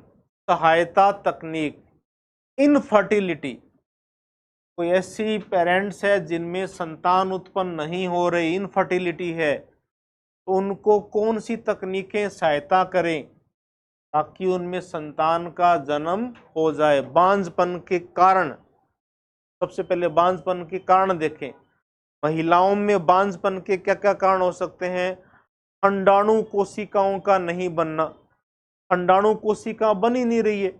सहायता तकनीक, इनफर्टिलिटी। कोई ऐसी पेरेंट्स है जिनमें संतान उत्पन्न नहीं हो रही, इनफर्टिलिटी है, तो उनको कौन सी तकनीकें सहायता करें ताकि उनमें संतान का जन्म हो जाए? बांझपन के कारण, सबसे पहले बांझपन के कारण देखें। महिलाओं में बांझपन के क्या क्या कारण हो सकते हैं? अंडाणु कोशिकाओं का नहीं बनना, अंडाणु कोशिका बन ही नहीं रही है,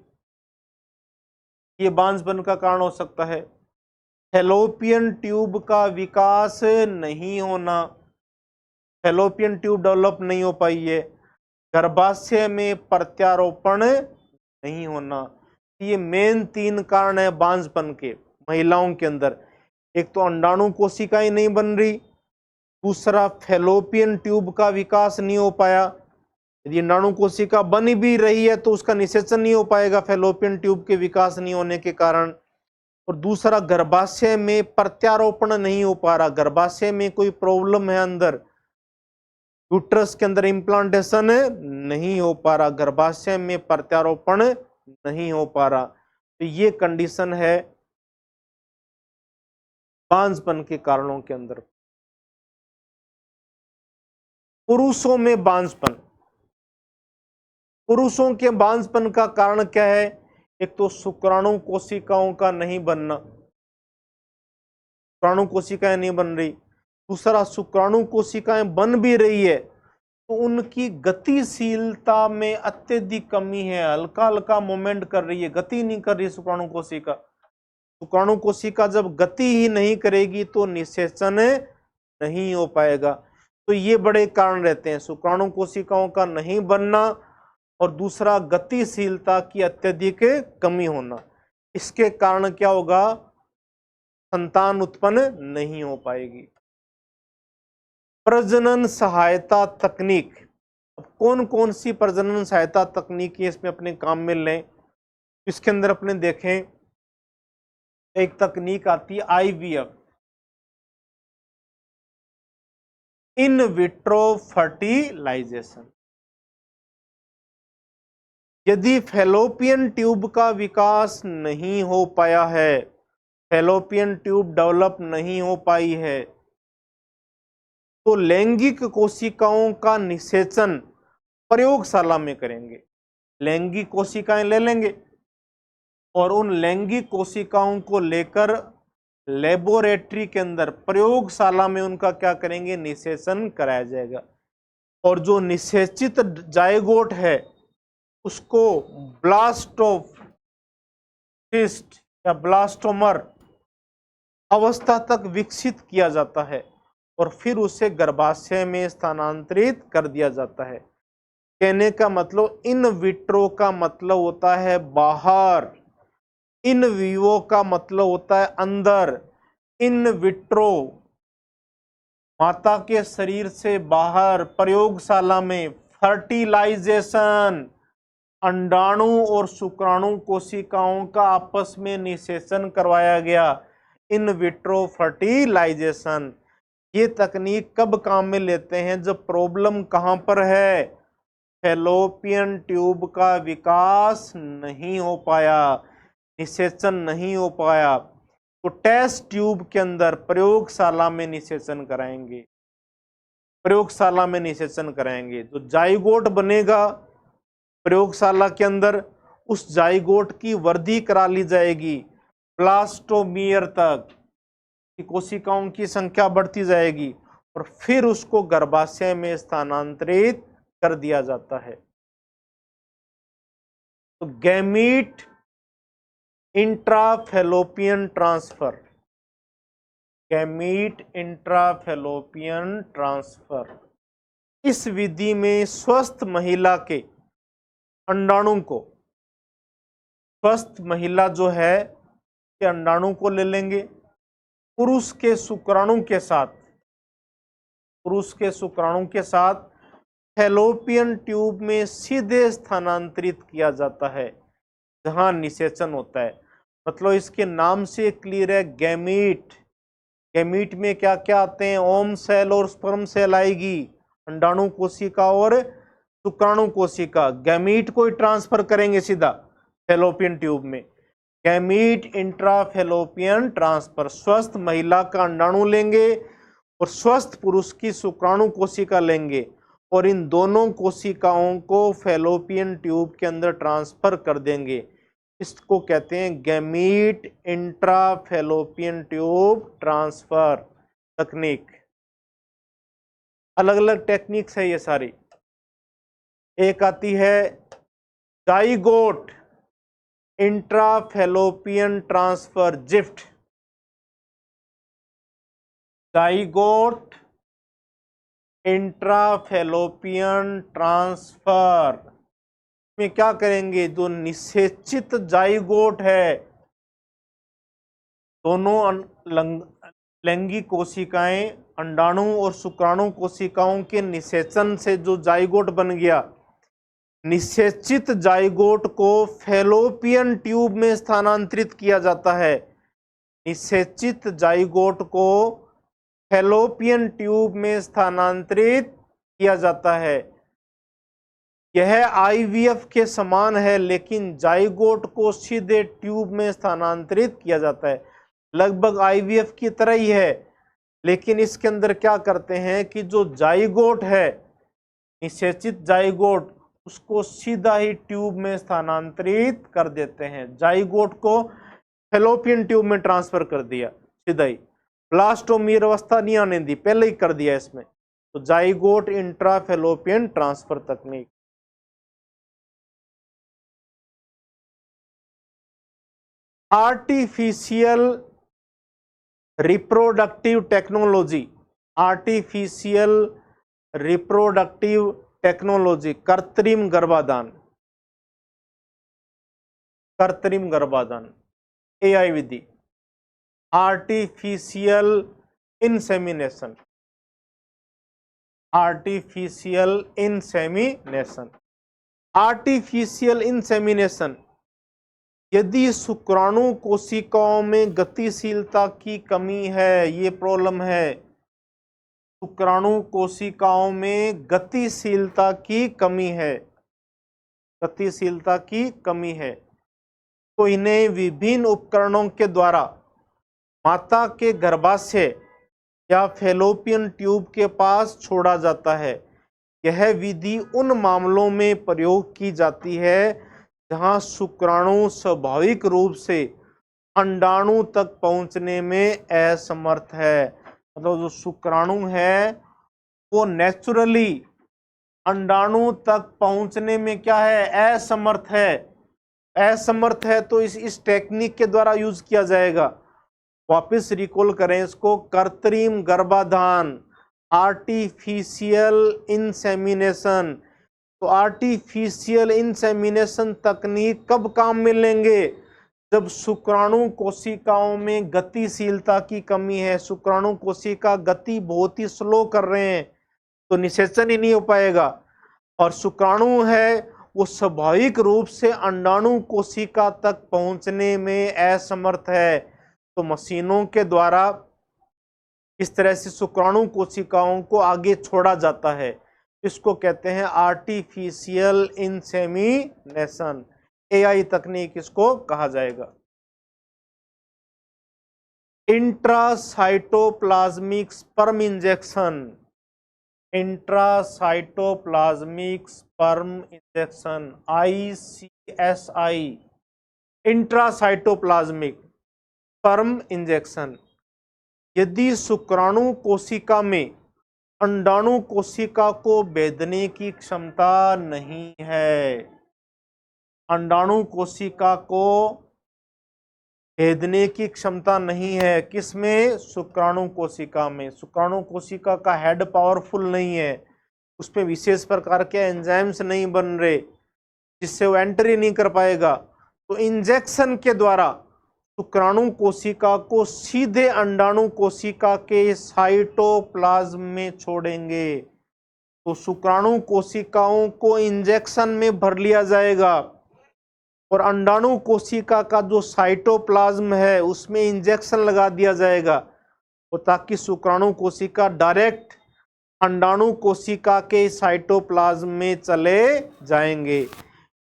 ये बांझपन का कारण हो सकता है। फैलोपियन ट्यूब का विकास नहीं होना, फैलोपियन ट्यूब डेवलप नहीं हो पाई है। गर्भाशय में प्रत्यारोपण नहीं होना, ये मेन 3 कारण है बांझपन के महिलाओं के अंदर। एक तो अंडाणु कोशिकाएं नहीं बन रही, दूसरा फैलोपियन ट्यूब का विकास नहीं हो पाया, यदि अंडाणु कोशिका बन भी रही है तो उसका निषेचन नहीं हो पाएगा फैलोपियन ट्यूब के विकास नहीं होने के कारण। और दूसरा, गर्भाशय में प्रत्यारोपण नहीं हो पा रहा, गर्भाशय में कोई प्रॉब्लम है, अंदर यूट्रस के अंदर इम्प्लांटेशन नहीं हो पा रहा, गर्भाशय में प्रत्यारोपण नहीं हो पा रहा। तो ये कंडीशन है बांझपन के कारणों के अंदर। पुरुषों में बांझपन, पुरुषों के बांझपन का कारण क्या है? एक तो शुक्राणु कोशिकाओं का नहीं बनना, शुक्राणु कोशिकाएं नहीं बन रही। दूसरा, शुक्राणु कोशिकाएं बन भी रही है तो उनकी गतिशीलता में अत्यधिक कमी है, हल्का हल्का मूवमेंट कर रही है, गति नहीं कर रही शुक्राणु कोशिका। शुक्राणु कोशिका जब गति ही नहीं करेगी तो निषेचन नहीं हो पाएगा। तो ये बड़े कारण रहते हैं, शुक्राणु कोशिकाओं का नहीं बनना और दूसरा गतिशीलता की अत्यधिक कमी होना। इसके कारण क्या होगा? संतान उत्पन्न नहीं हो पाएगी। प्रजनन सहायता तकनीक, अब कौन कौन सी प्रजनन सहायता तकनीक इसमें अपने काम में लें? इसके अंदर अपने देखें, एक तकनीक आती है IVF, इन विट्रो फर्टिलाइजेशन। यदि फैलोपियन ट्यूब का विकास नहीं हो पाया है, फैलोपियन ट्यूब डेवलप नहीं हो पाई है, तो लैंगिक कोशिकाओं का निषेचन प्रयोगशाला में करेंगे। लैंगिक कोशिकाएं ले लेंगे और उन लैंगिक कोशिकाओं को लेकर लेबोरेटरी के अंदर प्रयोगशाला में उनका क्या करेंगे, निषेचन कराया जाएगा। और जो निषेचित जायगोट है उसको ब्लास्टोसिस्ट या ब्लास्टोमर अवस्था तक विकसित किया जाता है और फिर उसे गर्भाशय में स्थानांतरित कर दिया जाता है। कहने का मतलब इन विट्रो का मतलब होता है बाहर, इन विवो का मतलब होता है अंदर, इन विट्रो माता के शरीर से बाहर प्रयोगशाला में फर्टिलाइजेशन, अंडाणु और शुक्राणु कोशिकाओं का आपस में निषेचन करवाया गया, इन विट्रो फर्टिलाइजेशन। ये तकनीक कब काम में लेते हैं, जब प्रॉब्लम कहां पर है, फैलोपियन ट्यूब का विकास नहीं हो पाया, निषेचन नहीं हो पाया, तो टेस्ट ट्यूब के अंदर प्रयोगशाला में निषेचन कराएंगे, प्रयोगशाला में निषेचन कराएंगे। जो जाइगोट बनेगा प्रयोगशाला के अंदर, उस जाइगोट की वृद्धि करा ली जाएगी ब्लास्टोमियर तक, कोशिकाओं की संख्या बढ़ती जाएगी और फिर उसको गर्भाशय में स्थानांतरित कर दिया जाता है। तो गैमीट इंट्राफैलोपियन ट्रांसफर, गैमीट इंट्राफैलोपियन ट्रांसफर, इस विधि में स्वस्थ महिला के अंडाणु को, स्वस्थ महिला जो है के अंडाणु को ले लेंगे, पुरुष के शुक्राणु के साथ, पुरुष के शुक्राणु के साथ फैलोपियन ट्यूब में सीधे स्थानांतरित किया जाता है जहां निषेचन होता है। मतलब इसके नाम से क्लियर है, गैमीट, गैमीट में क्या क्या आते हैं, ओम सेल और स्पर्म सेल आएगी, अंडाणु कोशिका और शुक्राणु कोशिका, गैमीट को ही ट्रांसफर करेंगे सीधा फैलोपियन ट्यूब में। गैमीट इंट्राफैलोपियन ट्रांसफर, स्वस्थ महिला का अंडाणु लेंगे और स्वस्थ पुरुष की शुक्राणु कोशिका लेंगे और इन दोनों कोशिकाओं को फैलोपियन ट्यूब के अंदर ट्रांसफर कर देंगे। इसको कहते हैं गैमीट इंट्राफैलोपियन ट्यूब ट्रांसफर तकनीक। अलग अलग टेक्निक्स है ये सारी। एक आती है zygote intrafallopian transfer, ZIFT, zygote intrafallopian transfer में क्या करेंगे, जो निषेचित जाइगोट है, दोनों लैंगिक कोशिकाएं अंडाणु और शुक्राणु कोशिकाओं के निषेचन से जो जाइगोट बन गया, निषेचित जाइगोट को फैलोपियन ट्यूब में स्थानांतरित किया जाता है, निषेचित जाइगोट को फैलोपियन ट्यूब में स्थानांतरित किया जाता है। यह आईवीएफ के समान है लेकिन जाइगोट को सीधे ट्यूब में स्थानांतरित किया जाता है। लगभग आईवीएफ की तरह ही है, लेकिन इसके अंदर क्या करते हैं कि जो जाइगोट है, निषेचित जाइगोट, उसको सीधा ही ट्यूब में स्थानांतरित कर देते हैं। जाइगोट को फैलोपियन ट्यूब में ट्रांसफर कर दिया सीधा ही, ब्लास्टोमियर अवस्था नहीं आने दी, पहले ही कर दिया इसमें। तो जाइगोट इंट्राफैलोपियन ट्रांसफर तकनीक। Artificial reproductive technology, artificial reproductive technology, कृत्रिम गर्भाधान, कृत्रिम गर्भाधान, एआई विधि, artificial insemination, artificial insemination, artificial insemination. यदि शुक्राणु कोशिकाओं में गतिशीलता की कमी है, ये प्रॉब्लम है, शुक्राणु कोशिकाओं में गतिशीलता की कमी है, गतिशीलता की कमी है, तो इन्हें विभिन्न उपकरणों के द्वारा माता के गर्भाशय या फैलोपियन ट्यूब के पास छोड़ा जाता है। यह विधि उन मामलों में प्रयोग की जाती है जहां शुक्राणु स्वाभाविक रूप से अंडाणु तक पहुंचने में असमर्थ है। मतलब जो शुक्राणु है वो नेचुरली अंडाणु तक पहुंचने में क्या है, असमर्थ है। असमर्थ है तो इस टेक्निक के द्वारा यूज किया जाएगा। वापस रिकॉल करें इसको, कृत्रिम गर्भाधान, आर्टिफिशियल इंसेमिनेशन। तो आर्टिफिशियल इंसेमिनेशन तकनीक कब काम में लेंगे, जब शुक्राणु कोशिकाओं में गतिशीलता की कमी है, शुक्राणु कोशिका गति बहुत ही स्लो कर रहे हैं तो निषेचन ही नहीं हो पाएगा, और शुक्राणु है वो स्वाभाविक रूप से अंडाणु कोशिका तक पहुंचने में असमर्थ है। तो मशीनों के द्वारा इस तरह से शुक्राणु कोशिकाओं को आगे छोड़ा जाता है। इसको कहते हैं आर्टिफिशियल इंसेमिनेशन, एआई तकनीक इसको कहा जाएगा। Intracytoplasmic sperm injection, intracytoplasmic sperm injection, ICSI, intracytoplasmic sperm injection. यदि शुक्राणु कोशिका में अंडाणु कोशिका को भेदने की क्षमता नहीं है, अंडाणु कोशिका को भेदने की क्षमता नहीं है, किसमें, शुक्राणु कोशिका में। शुक्राणु कोशिका का हेड पावरफुल नहीं है, उसमें विशेष प्रकार के एंजाइम्स नहीं बन रहे जिससे वो एंट्री नहीं कर पाएगा। तो इंजेक्शन के द्वारा शुक्राणु कोशिका को सीधे अंडाणु कोशिका के साइटोप्लाज्म में छोड़ेंगे। तो शुक्राणु कोशिकाओं को इंजेक्शन में भर लिया जाएगा और अंडाणु कोशिका का जो साइटोप्लाज्म है उसमें इंजेक्शन लगा दिया जाएगा, और ताकि शुक्राणु कोशिका डायरेक्ट अंडाणु कोशिका के साइटोप्लाज्म में चले जाएंगे।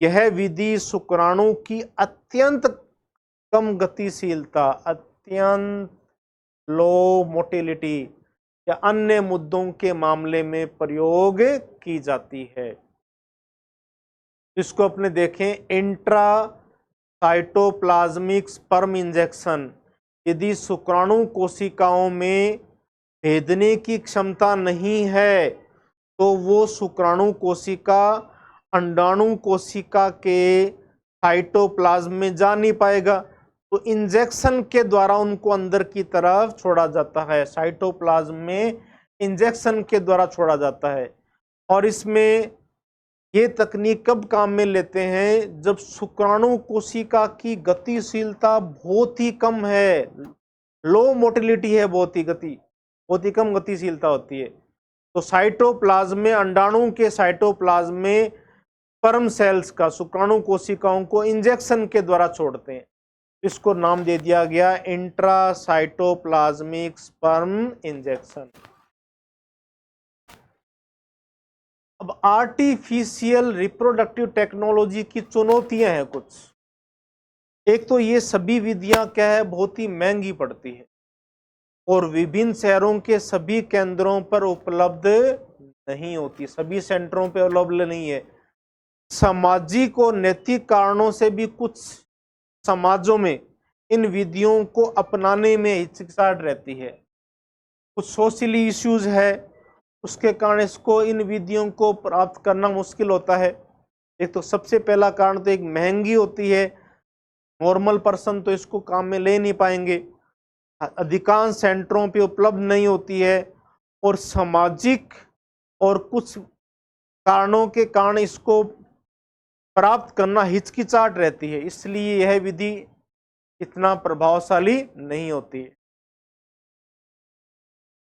यह विधि शुक्राणु की अत्यंत कम गतिशीलता, अत्यंत लो मोटिलिटी या अन्य मुद्दों के मामले में प्रयोग की जाती है। इसको अपने देखें, इंट्रासाइटोप्लाज्मिक स्पर्म इंजेक्शन। यदि शुक्राणु कोशिकाओं में भेदने की क्षमता नहीं है तो वो शुक्राणु कोशिका अंडाणु कोशिका के साइटोप्लाज्म में जा नहीं पाएगा, तो इंजेक्शन के द्वारा उनको अंदर की तरफ छोड़ा जाता है, साइटोप्लाज्म में इंजेक्शन के द्वारा छोड़ा जाता है। और इसमें ये तकनीक कब काम में लेते हैं, जब शुक्राणु कोशिका की गतिशीलता बहुत ही कम है, लो मोटिलिटी है, बहुत ही कम गतिशीलता होती है। तो साइटोप्लाज्म में, अंडाणु के साइटोप्लाज्म में स्पर्म सेल्स का, शुक्राणु कोशिकाओं को इंजेक्शन के द्वारा छोड़ते हैं। इसको नाम दे दिया गया इंट्रासाइटोप्लाज्मिक स्पर्म इंजेक्शन। अब आर्टिफिशियल रिप्रोडक्टिव टेक्नोलॉजी की चुनौतियां हैं कुछ। एक तो ये सभी विधियां क्या है, बहुत ही महंगी पड़ती है और विभिन्न शहरों के सभी केंद्रों पर उपलब्ध नहीं होती, सभी सेंटरों पर उपलब्ध नहीं है। सामाजिक और नैतिक कारणों से भी कुछ समाजों में इन विधियों को अपनाने में हिचकिचाहट रहती है, कुछ सोशली इश्यूज है, उसके कारण इसको, इन विधियों को प्राप्त करना मुश्किल होता है। एक तो सबसे पहला कारण तो एक महंगी होती है, नॉर्मल पर्सन तो इसको काम में ले नहीं पाएंगे, अधिकांश सेंटरों पे उपलब्ध नहीं होती है, और सामाजिक और कुछ कारणों के कारण इसको प्राप्त करना हिचकिचाहट रहती है, इसलिए यह विधि इतना प्रभावशाली नहीं होती है।